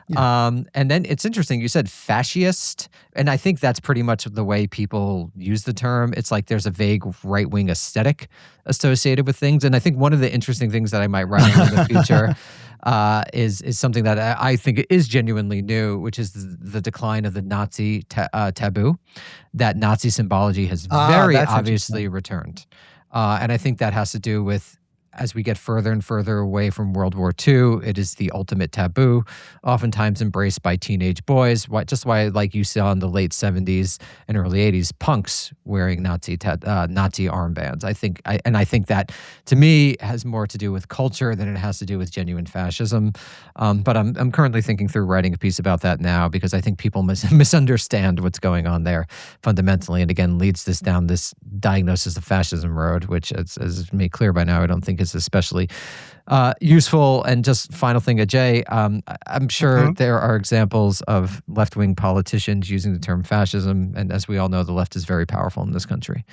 And then it's interesting, you said fascist, and I think that's pretty much the way people use the term. It's like there's a vague right-wing aesthetic associated with things, and I think one of the interesting things that I might write on in the future is something that I think is genuinely new, which is the decline of the Nazi taboo. That Nazi symbology has very obviously returned. And I think that has to do with, as we get further and further away from World War II, it is the ultimate taboo, oftentimes embraced by teenage boys. Why, like you saw in the late 70s and early 80s, punks wearing Nazi armbands. I think that, to me, has more to do with culture than it has to do with genuine fascism. But I'm currently thinking through writing a piece about that now, because I think people misunderstand what's going on there fundamentally, and again leads this down this diagnosis of fascism road, which, as made clear by now, I don't think is especially useful. And just final thing, Ajay, I'm sure there are examples of left-wing politicians using the term fascism, and as we all know, the left is very powerful in this country.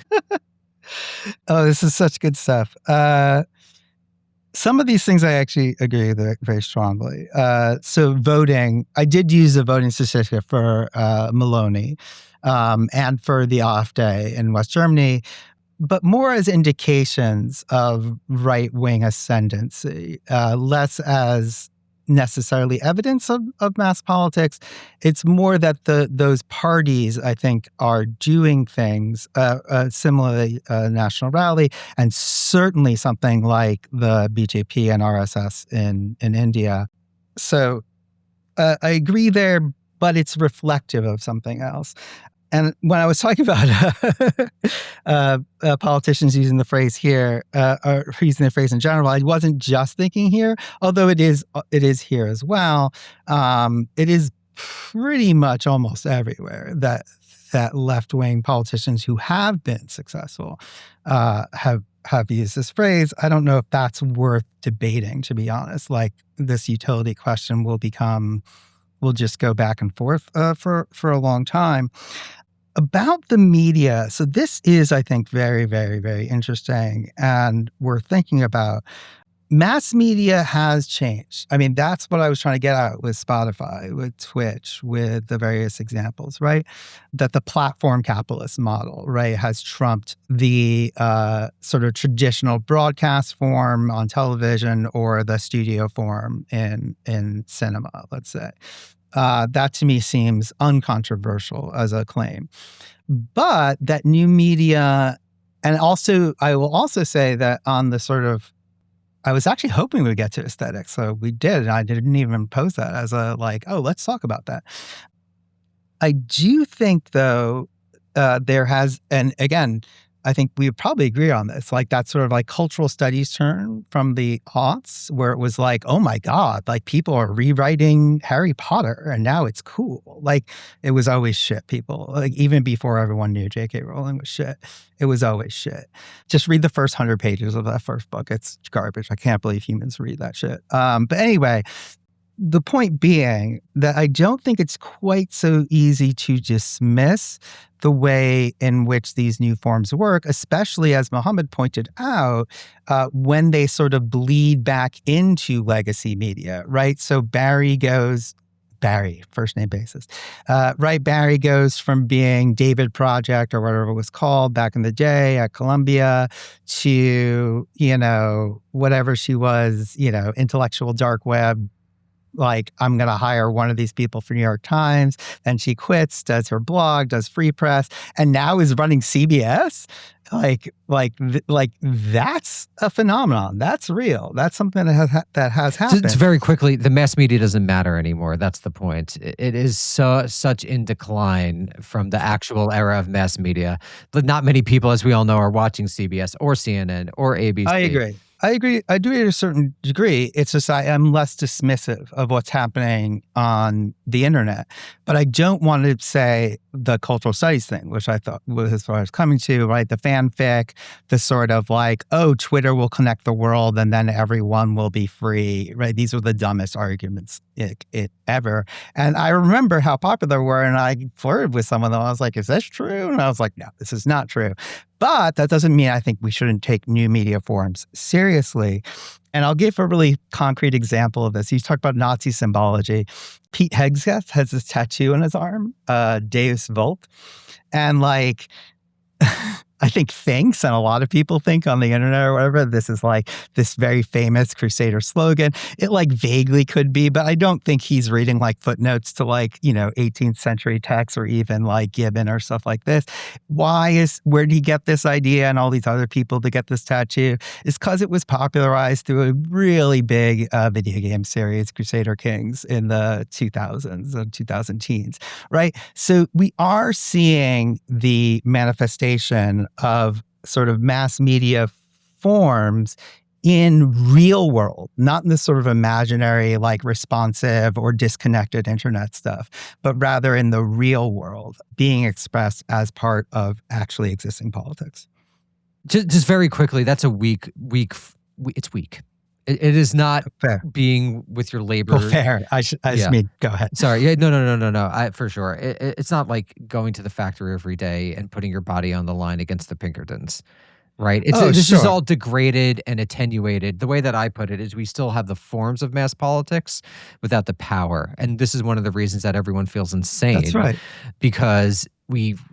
Oh, this is such good stuff. Some of these things I actually agree with very strongly. So voting, I did use a voting statistic for Maloney and for the AfD in West Germany, but more as indications of right-wing ascendancy, less as necessarily evidence of mass politics. It's more that those parties, I think, are doing things, similarly National Rally, and certainly something like the BJP and RSS in India. So I agree there, but it's reflective of something else. And when I was talking about politicians using the phrase here, or using the phrase in general, I wasn't just thinking here, although it is here as well. It is pretty much almost everywhere that left-wing politicians who have been successful have used this phrase. I don't know if that's worth debating, to be honest. Like, this utility question will just go back and forth for a long time. About the media, so this is, I think, very, very, very interesting, and we're thinking about mass media has changed. I mean, that's what I was trying to get at with Spotify, with Twitch, with the various examples, right? That the platform capitalist model, right, has trumped the sort of traditional broadcast form on television or the studio form in cinema, let's say. That to me seems uncontroversial as a claim. But that new media, and also I will also say that on the sort of, I was actually hoping we'd get to aesthetics, so we did, and I didn't even pose that as a like, oh, let's talk about that. I do think though, there has, and again, I think we would probably agree on this, like that sort of like cultural studies turn from the aughts where it was like, oh my God, like people are rewriting Harry Potter and now it's cool. Like it was always shit, people. Like even before everyone knew J.K. Rowling was shit, it was always shit. Just read the first 100 pages of that first book. It's garbage. I can't believe humans read that shit. But anyway, the point being that I don't think it's quite so easy to dismiss the way in which these new forms work, especially as Mohammed pointed out, when they sort of bleed back into legacy media, right? So Barry, first name basis, right? Barry goes from being David Project or whatever it was called back in the day at Columbia to, whatever she was, intellectual dark web. Like, I'm going to hire one of these people for New York Times. Then she quits, does her blog, does Free Press, and now is running CBS. Like that's a phenomenon. That's real. That's something that has happened. Just very quickly, the mass media doesn't matter anymore. That's the point. It is such in decline from the actual era of mass media. But not many people, as we all know, are watching CBS or CNN or ABC. I agree. I do to a certain degree. It's just I'm less dismissive of what's happening on the internet. But I don't want to say the cultural studies thing, which I thought was what I was coming to, right? The fanfic, the sort of like, oh, Twitter will connect the world and then everyone will be free, right? These were the dumbest arguments ever. And I remember how popular they were, and I flirted with some of them. I was like, is this true? And I was like, no, this is not true. But that doesn't mean I think we shouldn't take new media forms seriously. And I'll give a really concrete example of this. You talked about Nazi symbology. Pete Hegseth has this tattoo on his arm, Deus Vult. And like, I think thinks, and a lot of people think on the internet or whatever, this is like this very famous Crusader slogan. It like vaguely could be, but I don't think he's reading like footnotes to like, 18th century texts or even like Gibbon or stuff like this. Where did he get this idea and all these other people to get this tattoo? It's because it was popularized through a really big video game series, Crusader Kings, in the 2000s and 2000 teens, right? So we are seeing the manifestation of sort of mass media forms in real world, not in this sort of imaginary, like responsive or disconnected internet stuff, but rather in the real world being expressed as part of actually existing politics. Just very quickly, that's a it's weak. It is not fair. Being with your labor. Oh, fair. I just mean, go ahead. Sorry. Yeah, no. For sure. It's not like going to the factory every day and putting your body on the line against the Pinkertons, right? This is all degraded and attenuated. The way that I put it is we still have the forms of mass politics without the power. And this is one of the reasons that everyone feels insane. That's right. Because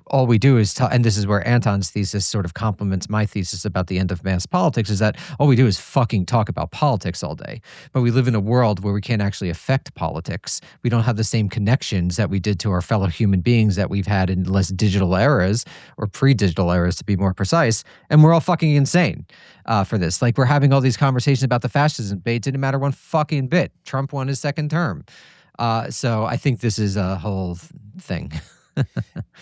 all we do is and this is where Anton's thesis sort of complements my thesis about the end of mass politics, is that all we do is fucking talk about politics all day. But we live in a world where we can't actually affect politics. We don't have the same connections that we did to our fellow human beings that we've had in less digital eras, or pre-digital eras to be more precise. And we're all fucking insane for this. Like, we're having all these conversations about the fascism debate. It didn't matter one fucking bit. Trump won his second term. So I think this is a whole thing.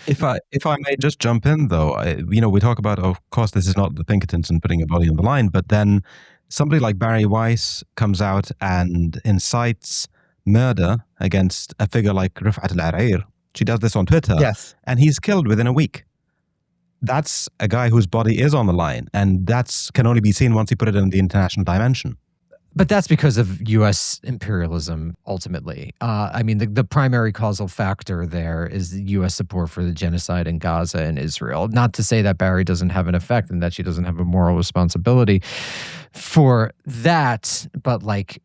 If I may just jump in, though, we talk about, of course, this is not the Pinkertons and putting a body on the line, but then somebody like Barry Weiss comes out and incites murder against a figure like Rifat al-Arir. She does this on Twitter. Yes. And he's killed within a week. That's a guy whose body is on the line, and that's can only be seen once you put it in the international dimension. But that's because of U.S. imperialism, ultimately. The primary causal factor there is the U.S. support for the genocide in Gaza and Israel. Not to say that Barry doesn't have an effect and that she doesn't have a moral responsibility for that, but like,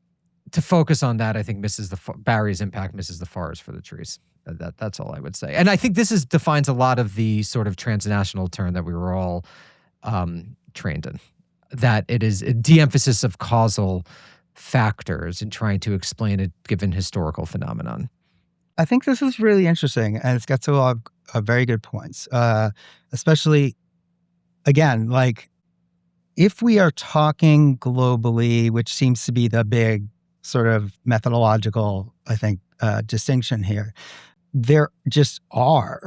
to focus on that, I think Barry's impact misses the forest for the trees. That's all I would say. And I think this defines a lot of the sort of transnational turn that we were all trained in. That it is a de-emphasis of causal factors in trying to explain a given historical phenomenon. I think this is really interesting, and it's got to a lot of very good points, especially, again, like, if we are talking globally, which seems to be the big sort of methodological, I think, distinction here, there just are.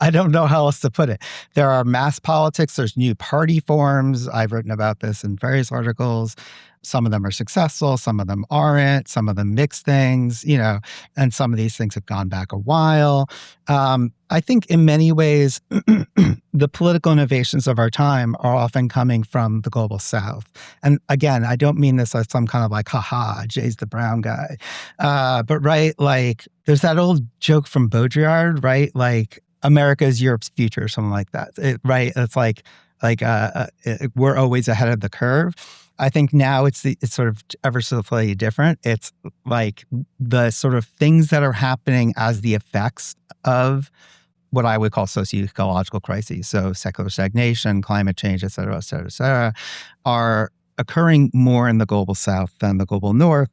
I don't know how else to put it. There are mass politics. There's new party forms. I've written about this in various articles. Some of them are successful. Some of them aren't. Some of them mix things, and some of these things have gone back a while. I think in many ways, the political innovations of our time are often coming from the global South. And again, I don't mean this as some kind of like, haha, Jay's the brown guy. But right, like there's that old joke from Baudrillard, right? Like America is Europe's future, or something like that. Right? It's like we're always ahead of the curve. I think now it's sort of ever so slightly different. It's like the sort of things that are happening as the effects of what I would call socio-ecological crises. So secular stagnation, climate change, et cetera, are occurring more in the global South than the global North.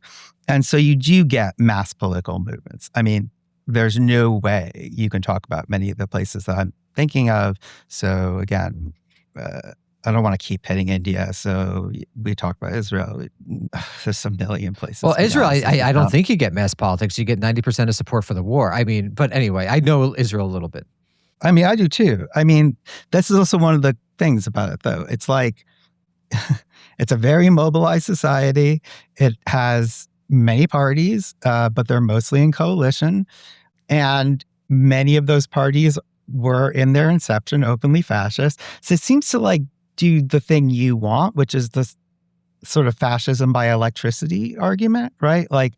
And so you do get mass political movements. I mean, there's no way you can talk about many of the places that I'm thinking of. So again, I don't want to keep hitting India. So we talked about Israel. There's a million places. Well, Israel, I don't think you get mass politics. You get 90% of support for the war. I mean, but anyway, I know Israel a little bit. I mean, I do too. I mean, this is also one of the things about it, though. It's like, it's a very mobilized society. It has many parties, but they're mostly in coalition. And many of those parties were in their inception openly fascist. So it seems to like do the thing you want, which is this sort of fascism by electricity argument, right? Like,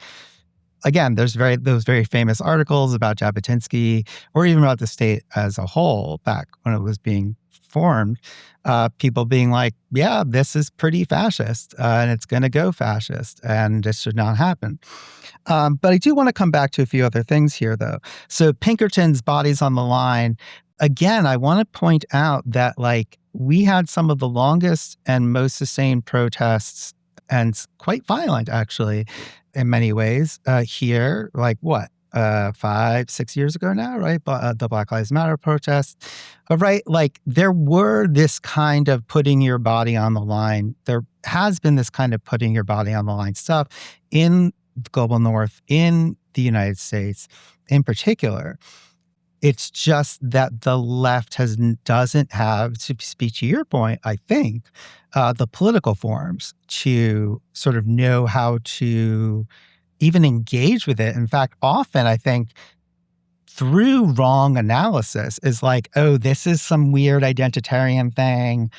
again, there's those very famous articles about Jabotinsky, or even about the state as a whole back when it was being formed, people being like, yeah, this is pretty fascist, and it's going to go fascist, and this should not happen. But I do want to come back to a few other things here, though. So Pinkerton's Bodies on the Line, again, I want to point out that, like, we had some of the longest and most sustained protests, and quite violent, actually, in many ways, here, like what? 5-6 years ago now, right? The Black Lives Matter protests, right? Like there were this kind of putting your body on the line. There has been this kind of putting your body on the line stuff in the global North, in the United States in particular. It's just that the left doesn't have, to speak to your point, I think, the political forms to sort of know how to even engage with it. In fact, often I think through wrong analysis is like, oh, this is some weird identitarian thing.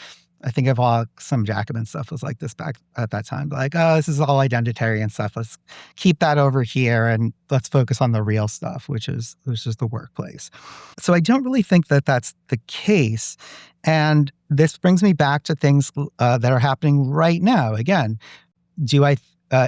I think of some Jacobin stuff was like this back at that time. Like, oh, this is all identitarian stuff. Let's keep that over here and let's focus on the real stuff, which is the workplace. So I don't really think that that's the case. And this brings me back to things that are happening right now. Again,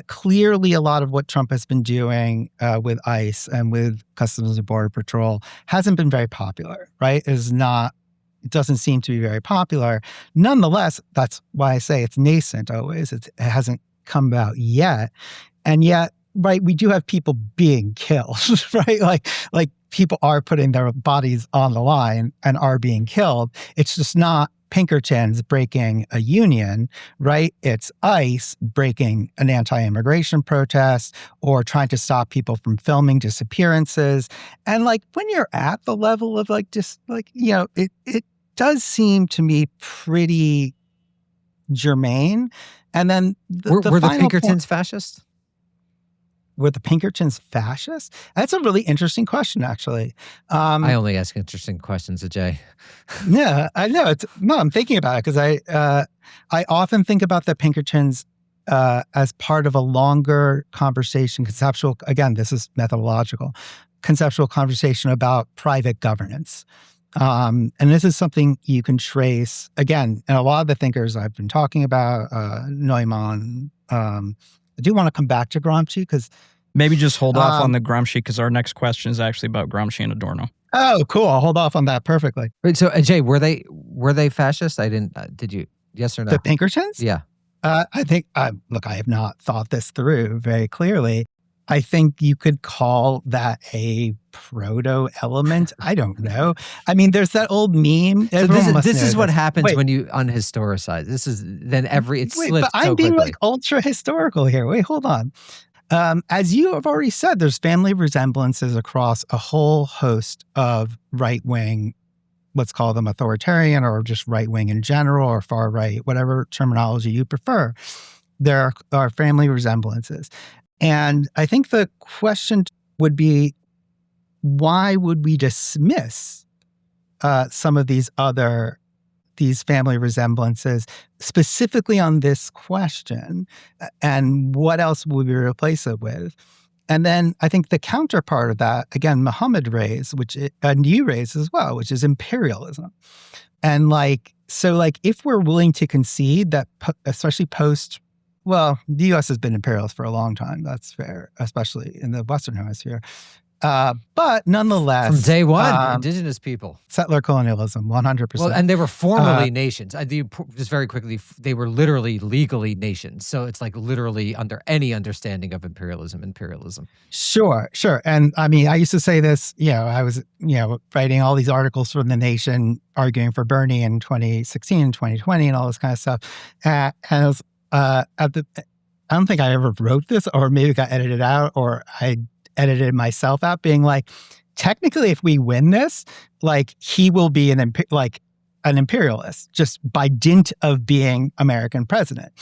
clearly a lot of what Trump has been doing with ICE and with Customs and Border Patrol hasn't been very popular, right? It doesn't seem to be very popular. Nonetheless, that's why I say it's nascent always. It hasn't come about yet. And yet, right, we do have people being killed, right? Like people are putting their bodies on the line and are being killed. It's just not Pinkertons breaking a union, right? It's ICE breaking an anti-immigration protest or trying to stop people from filming disappearances. And like when you're at the level of like just like, it does seem to me pretty germane. And then were the Pinkertons fascist? Were the Pinkertons fascist? That's a really interesting question, actually. I only ask interesting questions, Ajay. Yeah, I know. I'm thinking about it because I often think about the Pinkertons as part of a longer conversation, conceptual. Again, this is methodological, conceptual conversation about private governance. And this is something you can trace, again, in a lot of the thinkers I've been talking about, Neumann. I do want to come back to Gramsci because... Maybe just hold off on the Gramsci because our next question is actually about Gramsci and Adorno. Oh, cool. I'll hold off on that perfectly. Wait, so Ajay, were they fascist? I didn't, did you, yes or no? The Pinkertons? Yeah. I think, look, I have not thought this through very clearly. I think you could call that a proto element. I don't know. I mean, there's that old meme. So Everyone must this know is what this. happens Wait, when you unhistoricize. This is then it wait, but slips I'm so being quickly. like ultra historical here. Wait, hold on. As you have already said, there's family resemblances across a whole host of right-wing, let's call them authoritarian or just right-wing in general or far-right, whatever terminology you prefer. There are family resemblances. And I think the question would be, why would we dismiss some of these family resemblances specifically on this question? And what else would we replace it with? And then I think the counterpart of that, again, Muhammad raised, and you raised as well, which is imperialism. And if we're willing to concede that, especially well, the U.S. has been imperialist for a long time. That's fair, especially in the Western Hemisphere. But nonetheless, From day one, indigenous people. Settler colonialism, 100%. Well, and they were formerly nations. Just very quickly, they were literally legally nations. So it's like literally under any understanding of imperialism. Sure. And I mean, I used to say this, I was, writing all these articles for The Nation, arguing for Bernie in 2016 and 2020 and all this kind of stuff. And I was, I don't think I ever wrote this, or maybe it got edited out, or I edited myself out, being like, technically, if we win this, he will be an imperialist just by dint of being American president.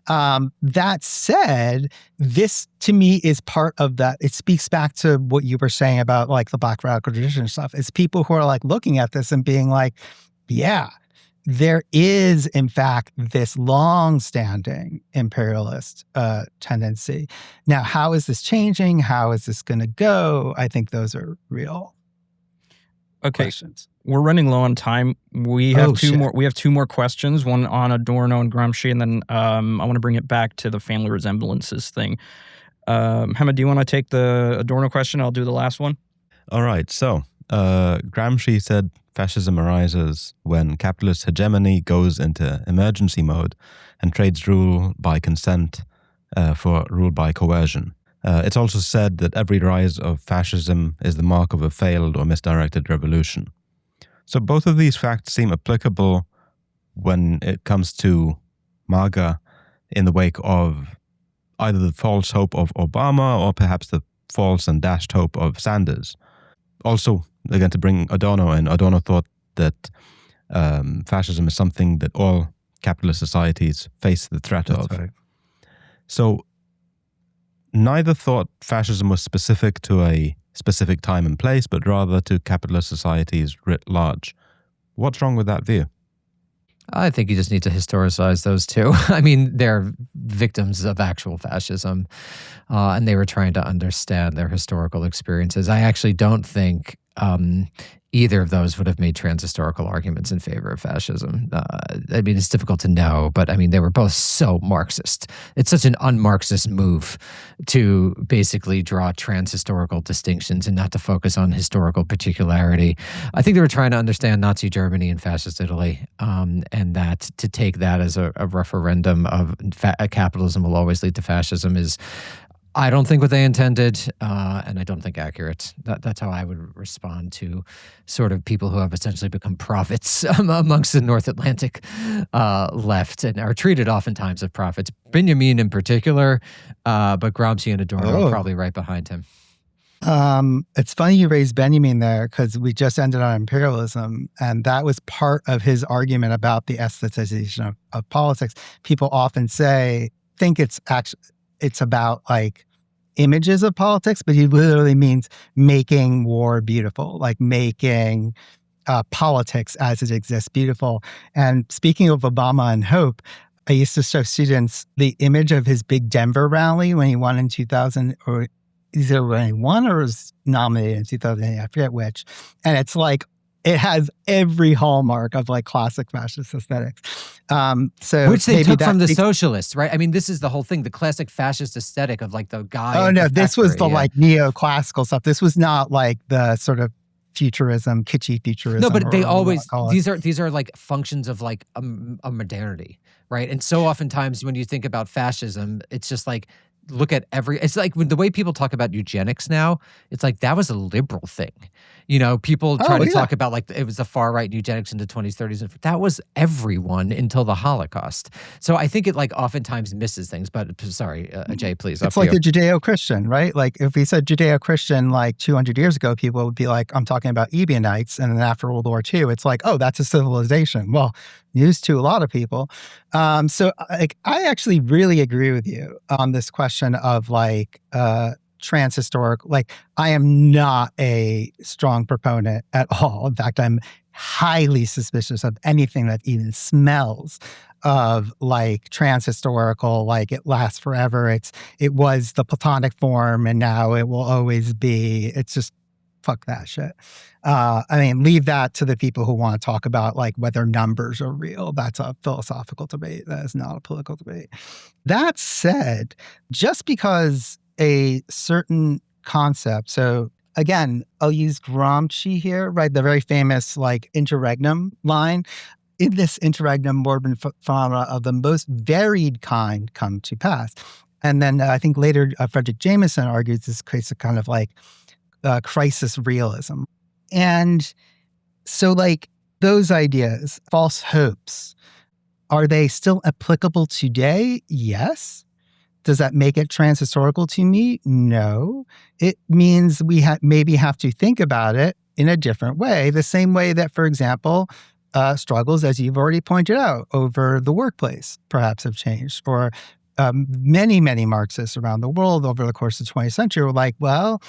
That said, this to me is part of that. It speaks back to what you were saying about the Black radical tradition stuff. It's people who are looking at this and being like, yeah, there is, in fact, this long-standing imperialist tendency. Now, how is this changing? How is this going to go? I think those are real questions. We're running low on time. We have two more questions. One on Adorno and Gramsci, and then I want to bring it back to the family resemblances thing. Hamid, do you want to take the Adorno question? I'll do the last one. All right. So Gramsci said fascism arises when capitalist hegemony goes into emergency mode and trades rule by consent for rule by coercion. It's also said that every rise of fascism is the mark of a failed or misdirected revolution. So both of these facts seem applicable when it comes to MAGA in the wake of either the false hope of Obama or perhaps the false and dashed hope of Sanders. Also, again, to bring Adorno in, Adorno thought that fascism is something that all capitalist societies face the threat of. Right. So neither thought fascism was specific to a specific time and place, but rather to capitalist societies writ large. What's wrong with that view? I think you just need to historicize those two. I mean, they're victims of actual fascism, and they were trying to understand their historical experiences. I actually don't think either of those would have made trans-historical arguments in favor of fascism. I mean, it's difficult to know, but I mean, they were both so Marxist. It's such an un-Marxist move to basically draw trans-historical distinctions and not to focus on historical particularity. I think they were trying to understand Nazi Germany and fascist Italy, and that to take that as a referendum of capitalism will always lead to fascism is, I don't think what they intended, and I don't think accurate. That's how I would respond to sort of people who have essentially become prophets amongst the North Atlantic left and are treated oftentimes as prophets. Benjamin in particular, but Gramsci and Adorno are probably right behind him. It's funny you raised Benjamin there, because we just ended on imperialism, and that was part of his argument about the aesthetization of politics. People often think it's about images of politics, but he literally means making war beautiful, making politics as it exists beautiful. And speaking of Obama and hope, I used to show students the image of his big Denver rally when he won in 2000, or either when he won or was nominated in 2008, I forget which. And it's it has every hallmark of classic fascist aesthetics. Which they took from the socialists, right? I mean, this is the whole thing, the classic fascist aesthetic of the guy. Oh no, this was the neoclassical stuff. This was not the sort of futurism, kitschy futurism. No, but they always, these are functions of a modernity, right? And so oftentimes when you think about fascism, it's just look at it's like when the way people talk about eugenics now, it's like that was a liberal thing. People try Oh, to yeah. talk about like it was the far right eugenics in the 20s, 30s. And that was everyone until the Holocaust. So I think it like oftentimes misses things. But sorry, Ajay, please, up It's to like you. the Judeo-Christian, right? Like if we said Judeo-Christian like 200 years ago, people would be like, I'm talking about Ebionites. And then after World War II, it's like, oh, that's a civilization. Well, news to a lot of people. So like, I actually really agree with you on this question of like transhistoric. Like I am not a strong proponent at all. In fact, I'm highly suspicious of anything that even smells of like transhistorical, like it lasts forever. It was the Platonic form and now it will always be. It's just fuck that shit. I mean, leave that to the people who want to talk about like whether numbers are real. That's a philosophical debate. That is not a political debate. That said, just because a certain concept, so again, I'll use Gramsci here, right? The very famous like interregnum line. In this interregnum, morbid phenomena of the most varied kind come to pass. And then I think later Frederick Jameson argues this creates a kind of like crisis realism. And so like those ideas, false hopes, are they still applicable today? Yes. Does that make it transhistorical to me? No. It means we maybe have to think about it in a different way, the same way that, for example, struggles, as you've already pointed out, over the workplace perhaps have changed. Or many, many Marxists around the world over the course of the 20th century were like, well,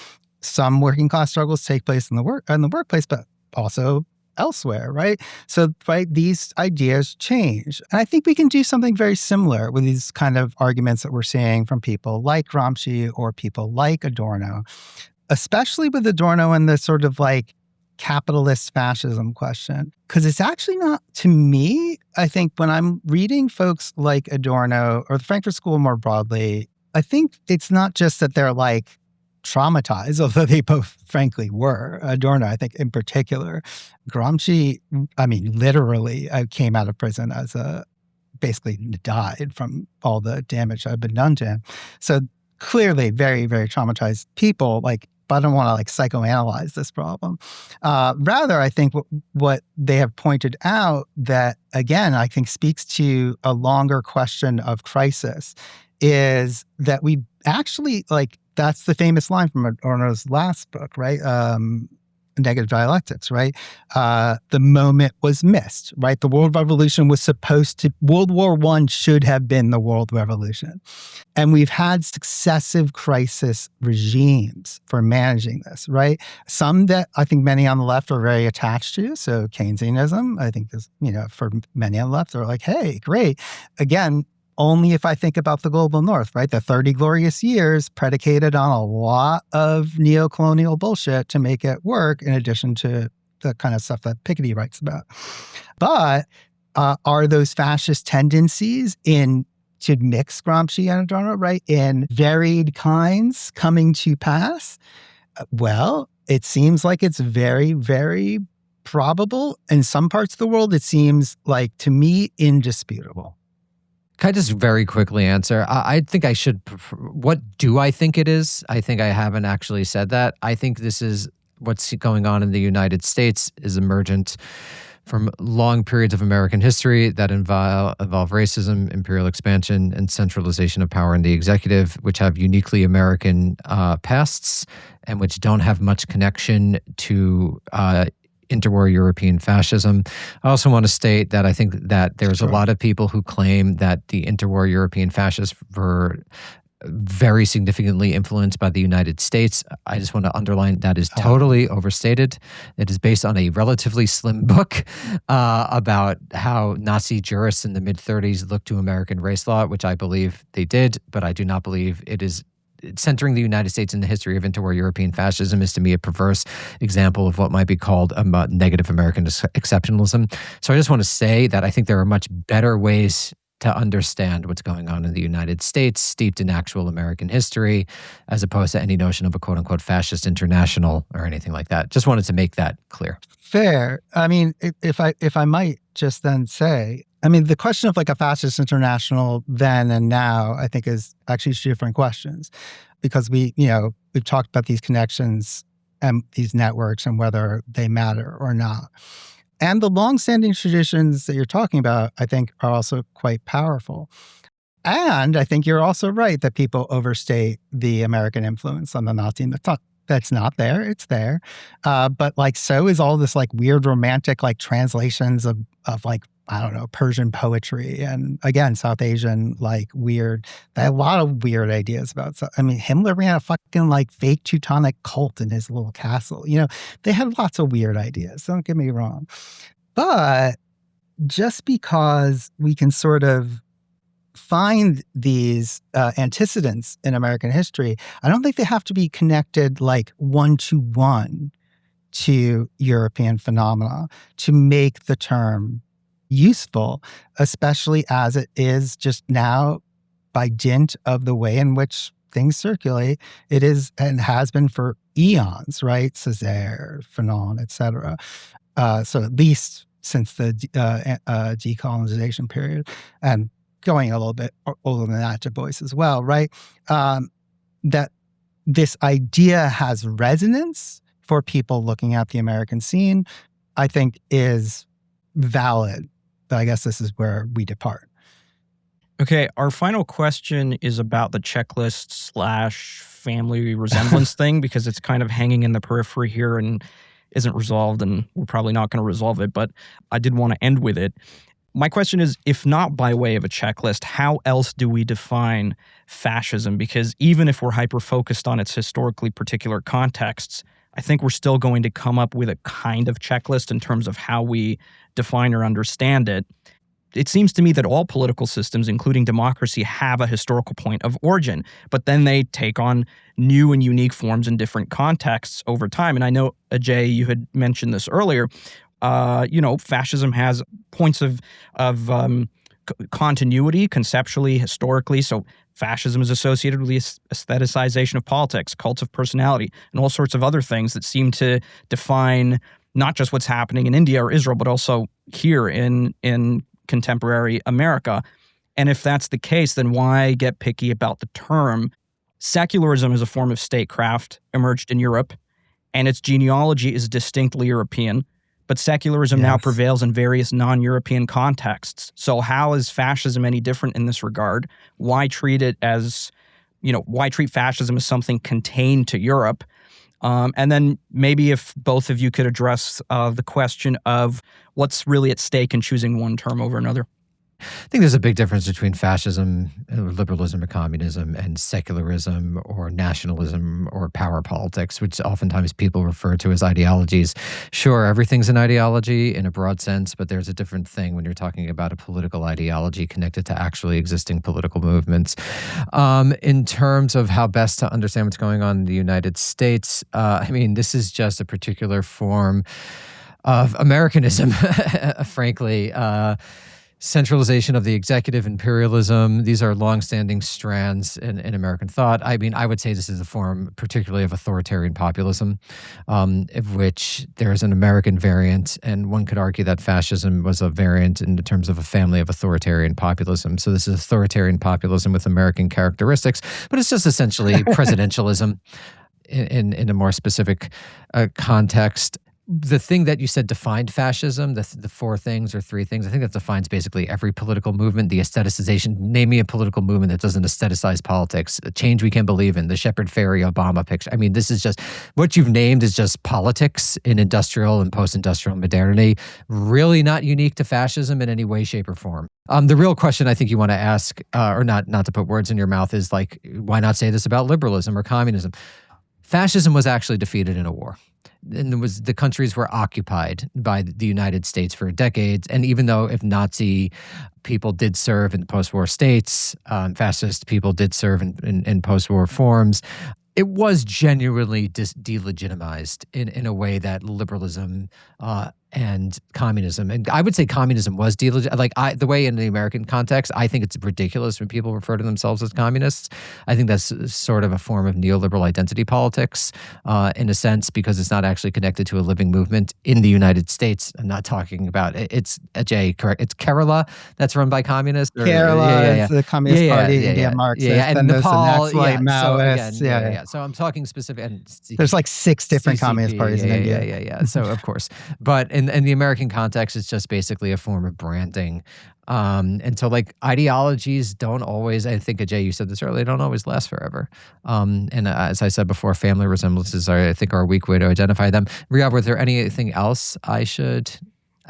some working class struggles take place in the workplace, but also elsewhere, right? So, right, these ideas change. And I think we can do something very similar with these kind of arguments that we're seeing from people like Gramsci or people like Adorno, especially with Adorno and the sort of like capitalist fascism question. Because it's actually not, to me, I think when I'm reading folks like Adorno or the Frankfurt School more broadly, I think it's not just that they're like traumatized, although they both frankly were. Adorno, I think in particular. Gramsci, I mean, literally came out of prison as basically died from all the damage that had been done to him. So clearly very, very traumatized people, like, but I don't want to like psychoanalyze this problem. Rather, I think what they have pointed out that, again, I think speaks to a longer question of crisis is that we actually like, that's the famous line from Adorno's last book, right? Negative Dialectics, right? The moment was missed, right? The world revolution was World War I should have been the world revolution. And we've had successive crisis regimes for managing this, right? Some that I think many on the left are very attached to. So Keynesianism, I think is, for many on the left, they're like, hey, great. Again, only if I think about the global north, right? The 30 glorious years predicated on a lot of neocolonial bullshit to make it work, in addition to the kind of stuff that Piketty writes about. But are those fascist tendencies to mix Gramsci and Adorno, right, in varied kinds coming to pass? Well, it seems like it's very, very probable. In some parts of the world, it seems like, to me, indisputable. Can I just very quickly answer? I think I should. What do I think it is? I think I haven't actually said that. I think this is what's going on in the United States is emergent from long periods of American history that involve racism, imperial expansion, and centralization of power in the executive, which have uniquely American pasts and which don't have much connection to interwar European fascism. I also want to state that I think that there's a lot of people who claim that the interwar European fascists were very significantly influenced by the United States. I just want to underline that is totally overstated. It is based on a relatively slim book about how Nazi jurists in the mid-30s looked to American race law, which I believe they did, but I do not believe it is. Centering the United States in the history of interwar European fascism is, to me, a perverse example of what might be called negative American exceptionalism. So I just want to say that I think there are much better ways to understand what's going on in the United States, steeped in actual American history, as opposed to any notion of a quote-unquote fascist international or anything like that. Just wanted to make that clear. Fair. I mean, if I might just then say, I mean, the question of like a fascist international then and now, I think is actually two different questions, because we've talked about these connections and these networks and whether they matter or not. And the longstanding traditions that you're talking about, I think, are also quite powerful. And I think you're also right that people overstate the American influence on the Nazi. That's not there. It's there. But like, so is all this like weird romantic like translations of like, I don't know, Persian poetry and again, South Asian, like weird, they had a lot of weird ideas about, I mean, Himmler ran a fucking like fake Teutonic cult in his little castle. They had lots of weird ideas. Don't get me wrong. But just because we can sort of find these antecedents in American history, I don't think they have to be connected like one-to-one to European phenomena to make the term useful, especially as it is just now, by dint of the way in which things circulate, it is and has been for eons, right? Césaire, Fanon, et cetera. So at least since the decolonization period, and going a little bit older than that to Boyce as well, right? That this idea has resonance for people looking at the American scene, I think is valid. But I guess this is where we depart. Okay, our final question is about the checklist / family resemblance thing, because it's kind of hanging in the periphery here and isn't resolved, and we're probably not going to resolve it, but I did want to end with it. My question is, if not by way of a checklist, how else do we define fascism? Because even if we're hyper-focused on its historically particular contexts, I think we're still going to come up with a kind of checklist in terms of how we define or understand it. It seems to me that all political systems, including democracy, have a historical point of origin, but then they take on new and unique forms in different contexts over time. And I know, Ajay, you had mentioned this earlier. Fascism has points of continuity conceptually, historically. So fascism is associated with the aestheticization of politics, cults of personality, and all sorts of other things that seem to define not just what's happening in India or Israel, but also here in contemporary America. And if that's the case, then why get picky about the term? Secularism is a form of statecraft emerged in Europe, and its genealogy is distinctly European. But secularism now prevails in various non-European contexts. So how is fascism any different in this regard? Why treat it as, why treat fascism as something contained to Europe? And then maybe if both of you could address the question of what's really at stake in choosing one term over another. I think there's a big difference between fascism, or liberalism, or communism, and secularism, or nationalism, or power politics, which oftentimes people refer to as ideologies. Sure, everything's an ideology in a broad sense, but there's a different thing when you're talking about a political ideology connected to actually existing political movements. In terms of how best to understand what's going on in the United States, this is just a particular form of Americanism, frankly. Centralization of the executive, imperialism, these are longstanding strands in American thought. I would say this is a form particularly of authoritarian populism, of which there is an American variant, and one could argue that fascism was a variant in terms of a family of authoritarian populism. So this is authoritarian populism with American characteristics, but it's just essentially presidentialism in a more specific context. The thing that you said defined fascism, the four things or three things, I think that defines basically every political movement, the aestheticization. Name me a political movement that doesn't aestheticize politics, a change we can believe in, the Shepard Fairey Obama picture. This is just, what you've named is just politics in industrial and post-industrial modernity, really not unique to fascism in any way, shape, or form. The real question I think you want to ask, or not to put words in your mouth, is like, why not say this about liberalism or communism? Fascism was actually defeated in a war. And the countries were occupied by the United States for decades. And even though if Nazi people did serve in post-war states, fascist people did serve in post-war forms, it was genuinely delegitimized in a way that liberalism and communism. And I would say communism was the way in the American context, I think it's ridiculous when people refer to themselves as communists. I think that's sort of a form of neoliberal identity politics, in a sense, because it's not actually connected to a living movement in the United States. I'm not talking about it's Ajay, correct? It's Kerala that's run by communists. Kerala is the Communist Party, India Marxist, and there's the Nepal, Naxalite So again, Maoists. So I'm talking specific, and There's like 6 different communist parties in India. So of course, but in the American context, it's just basically a form of branding. And so like ideologies don't always, I think Ajay, you said this earlier, don't always last forever. And as I said before, family resemblances are, I think, are a weak way to identify them. Riyadh, was there anything else I should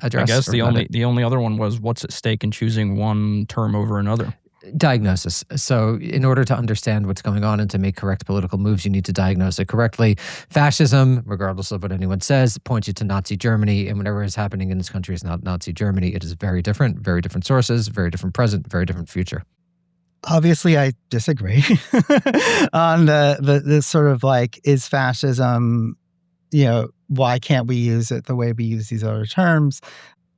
address? I guess the only other one was what's at stake in choosing one term over another. Diagnosis. So in order to understand what's going on and to make correct political moves, you need to diagnose it correctly. Fascism, regardless of what anyone says, points you to Nazi Germany, and whatever is happening in this country is not Nazi Germany. It is very different sources, very different present, very different future. Obviously, I disagree on the sort of like, is fascism, why can't we use it the way we use these other terms?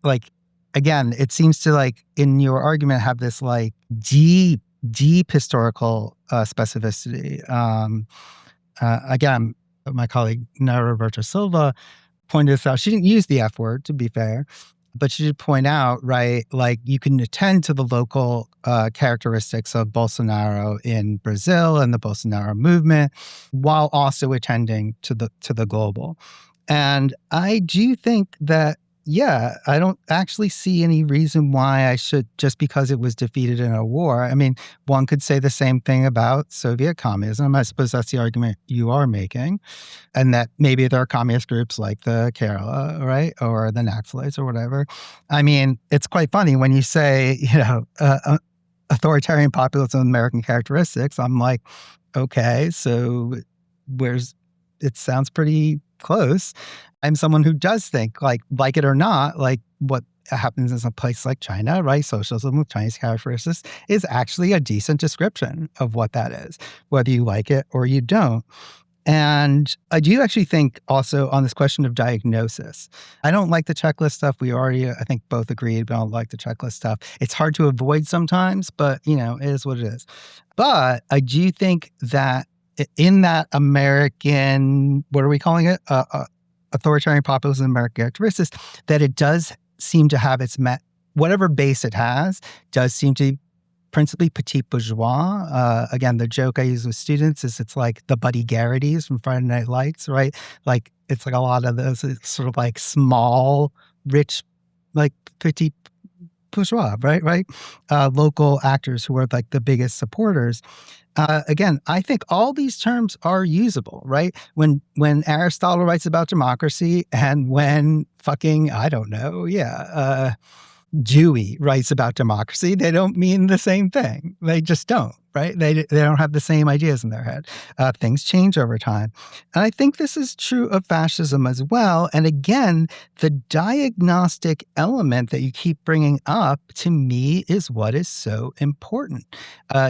Like, again, it seems to, like, in your argument, have this like deep historical specificity. Again, my colleague Nara Roberta Silva pointed this out. She didn't use the F word, to be fair, but she did point out, right, like you can attend to the local characteristics of Bolsonaro in Brazil and the Bolsonaro movement, while also attending to the global. And I do think that, I don't actually see any reason why I should, just because it was defeated in a war. I mean, one could say the same thing about Soviet communism. I suppose that's the argument you are making. And that maybe there are communist groups like the Kerala, right? Or the Naxalites or whatever. I mean, it's quite funny when you say, authoritarian populism and American characteristics. I'm like, okay, so it sounds pretty close. I'm someone who does think, like it or not, like what happens in a place like China, right? Socialism with Chinese characteristics is actually a decent description of what that is, whether you like it or you don't. And I do actually think also on this question of diagnosis, I don't like the checklist stuff. We already, I think, both agreed, but I don't like the checklist stuff. It's hard to avoid sometimes, but, it is what it is. But I do think that in that American, what are we calling it? Authoritarian populism and American characteristics, that it does seem to have whatever base it has, does seem to be principally petit bourgeois. Again, the joke I use with students is it's like the Buddy Garrity's from Friday Night Lights, right? Like it's like a lot of those sort of like small, rich, like petit bourgeois, right? Local actors who are like the biggest supporters. Again, I think all these terms are usable, right? When Aristotle writes about democracy and when fucking, I don't know, Dewey writes about democracy, they don't mean the same thing. They just don't, right? They don't have the same ideas in their head. Things change over time. And I think this is true of fascism as well. And again, the diagnostic element that you keep bringing up, to me, is what is so important.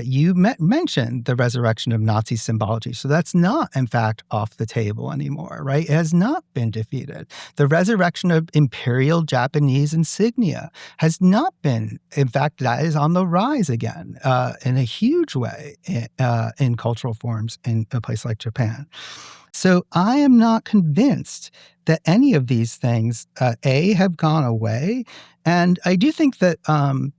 You mentioned the resurrection of Nazi symbology. So that's not, in fact, off the table anymore, right? It has not been defeated. The resurrection of imperial Japanese insignia has not been. In fact, that is on the rise again in a huge way in cultural forms in a place like Japan. So I am not convinced that any of these things, have gone away. And I do think that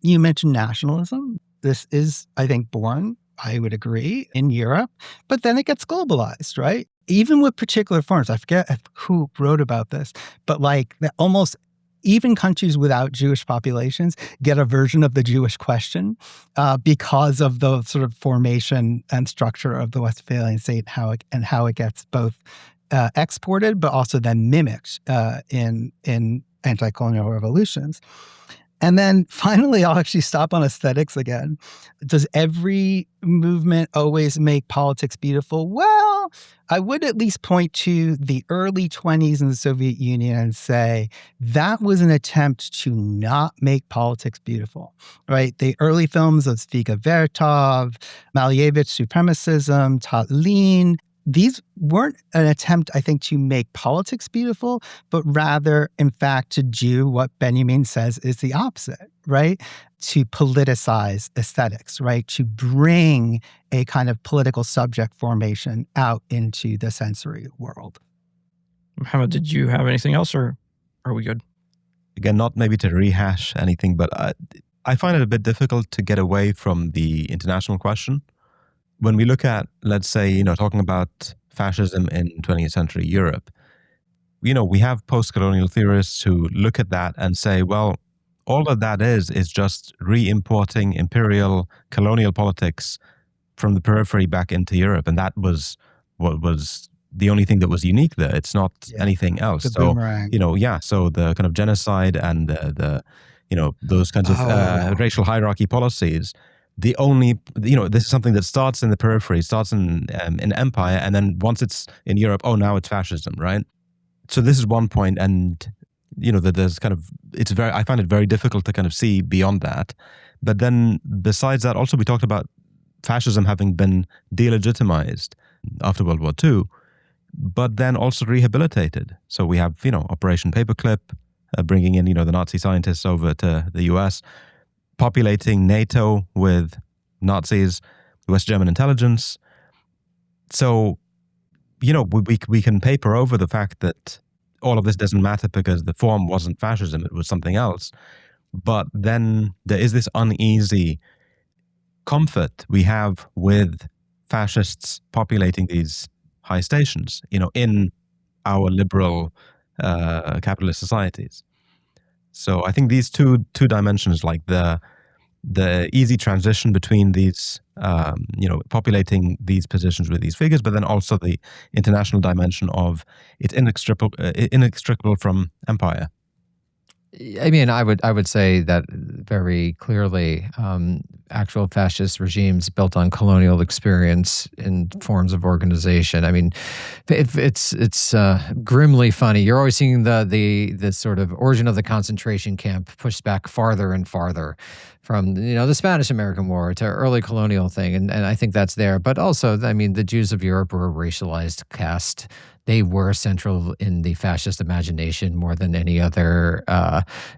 you mentioned nationalism. This is, I think, born, I would agree, in Europe, but then it gets globalized, right? Even with particular forms. I forget who wrote about this, but like almost even countries without Jewish populations get a version of the Jewish question because of the sort of formation and structure of the Westphalian state and how it gets both exported, but also then mimicked in anti-colonial revolutions. And then finally, I'll actually stop on aesthetics again. Does every movement always make politics beautiful? Well, I would at least point to the early 1920s in the Soviet Union and say that was an attempt to not make politics beautiful, right? The early films of Zviga Vertov, Malevich Supremacism, Tatlin, these weren't an attempt, I think, to make politics beautiful, but rather, in fact, to do what Benjamin says is the opposite, right? To politicize aesthetics, right? To bring a kind of political subject formation out into the sensory world. Mohammed, did you have anything else, or are we good? Again, not maybe to rehash anything, but I find it a bit difficult to get away from the international question. When we look at, let's say, talking about fascism in 20th century Europe, we have post-colonial theorists who look at that and say, well, all of that is just re-importing imperial colonial politics from the periphery back into Europe. And that was what was the only thing that was unique there. It's not anything else. The So, boomerang. so the kind of genocide and the those kinds of racial hierarchy policies, the only, this is something that starts in the periphery, starts in empire, and then once it's in Europe, now it's fascism, right? So this is one point, and that there's kind of, I find it very difficult to kind of see beyond that. But then besides that, also we talked about fascism having been delegitimized after World War II, but then also rehabilitated. So we have, Operation Paperclip, bringing in, the Nazi scientists over to the US, populating NATO with Nazis, West German intelligence. So, we can paper over the fact that all of this doesn't matter because the form wasn't fascism, it was something else. But then there is this uneasy comfort we have with fascists populating these high stations, in our liberal capitalist societies. So I think these two dimensions, like the easy transition between these, populating these positions with these figures, but then also the international dimension of it's inextricable from empire. I mean, I would say that very clearly. Actual fascist regimes built on colonial experience in forms of organization. I mean, it's grimly funny. You're always seeing the sort of origin of the concentration camp pushed back farther and farther from the Spanish-American War to early colonial thing, and I think that's there. But also, I mean, the Jews of Europe were a racialized caste. They were central in the fascist imagination more than any other,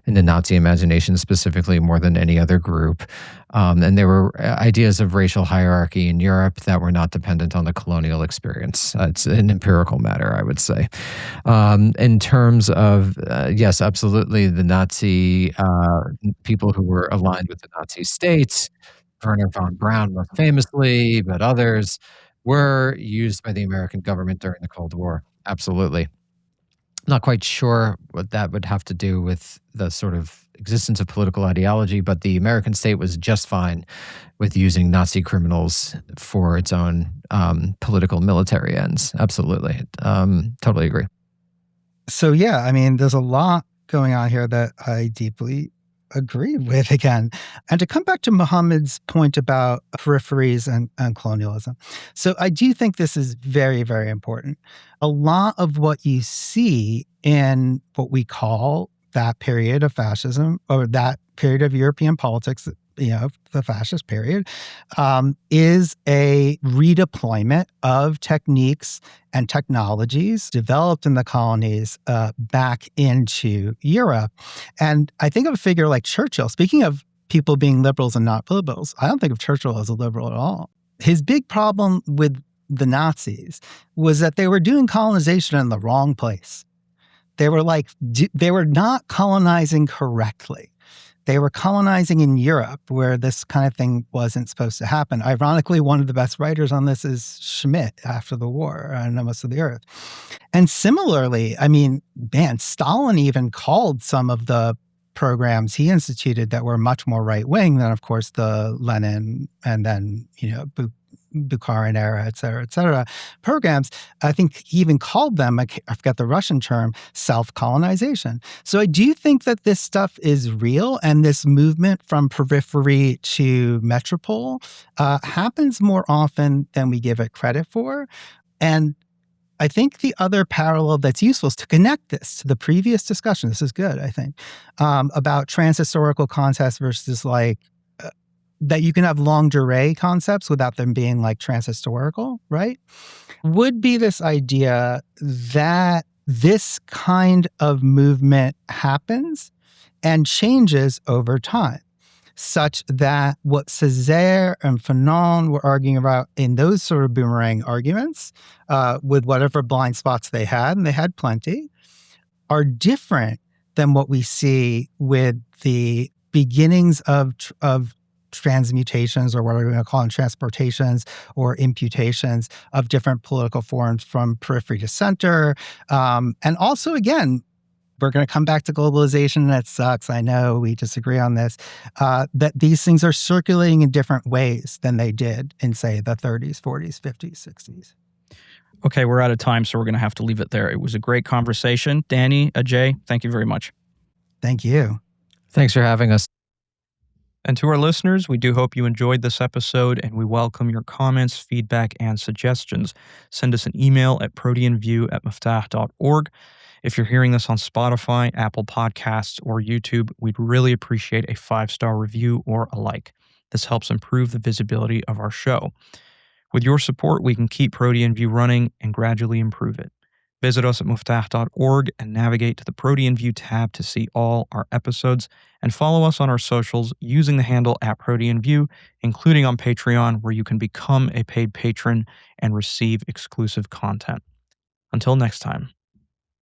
in the Nazi imagination specifically more than any other group. And there were ideas of racial hierarchy in Europe that were not dependent on the colonial experience. It's an empirical matter, I would say. In terms of, yes, absolutely, the Nazi people who were aligned with the Nazi states, Werner von Braun most famously, but others were used by the American government during the Cold War. Absolutely. Not quite sure what that would have to do with the sort of existence of political ideology, but the American state was just fine with using Nazi criminals for its own political military ends. Absolutely. Totally agree. So, yeah, I mean, there's a lot going on here that I deeply agree with again. And to come back to Mohammed's point about peripheries and colonialism. So I do think this is very, very important. A lot of what you see in what we call that period of fascism, or that period of European politics, the fascist period, is a redeployment of techniques and technologies developed in the colonies back into Europe. And I think of a figure like Churchill. Speaking of people being liberals and not liberals, I don't think of Churchill as a liberal at all. His big problem with the Nazis was that they were doing colonization in the wrong place. They were not colonizing correctly. They were colonizing in Europe, where this kind of thing wasn't supposed to happen. Ironically, one of the best writers on this is Schmidt after the war, and most of the earth. And similarly, I mean, man, Stalin even called some of the programs he instituted that were much more right-wing than, of course, the Lenin and then, Bukharin era, et cetera, programs. I think he even called them, I forget the Russian term, self-colonization. So I do think that this stuff is real, and this movement from periphery to metropole happens more often than we give it credit for. And I think the other parallel that's useful is to connect this to the previous discussion. This is good, I think, about trans-historical context versus that you can have longue durée concepts without them being like transhistorical, right? Would be this idea that this kind of movement happens and changes over time, such that what Césaire and Fanon were arguing about in those sort of boomerang arguments, with whatever blind spots they had, and they had plenty, are different than what we see with the beginnings of transmutations, or what are we going to call them, transportations or imputations of different political forms from periphery to center. And also, again, we're going to come back to globalization, and it sucks. I know we disagree on this, that these things are circulating in different ways than they did in, say, the 30s, 40s, 50s, 60s. Okay, we're out of time, so we're going to have to leave it there. It was a great conversation. Danny, Ajay, thank you very much. Thank you. Thanks for having us. And to our listeners, we do hope you enjoyed this episode, and we welcome your comments, feedback, and suggestions. Send us an email at proteanview@miftah.org. If you're hearing this on Spotify, Apple Podcasts, or YouTube, we'd really appreciate a 5-star review or a like. This helps improve the visibility of our show. With your support, we can keep Protean View running and gradually improve it. Visit us at miftah.org and navigate to the Protean View tab to see all our episodes, and follow us on our socials using the handle @ProteanView, including on Patreon, where you can become a paid patron and receive exclusive content. Until next time.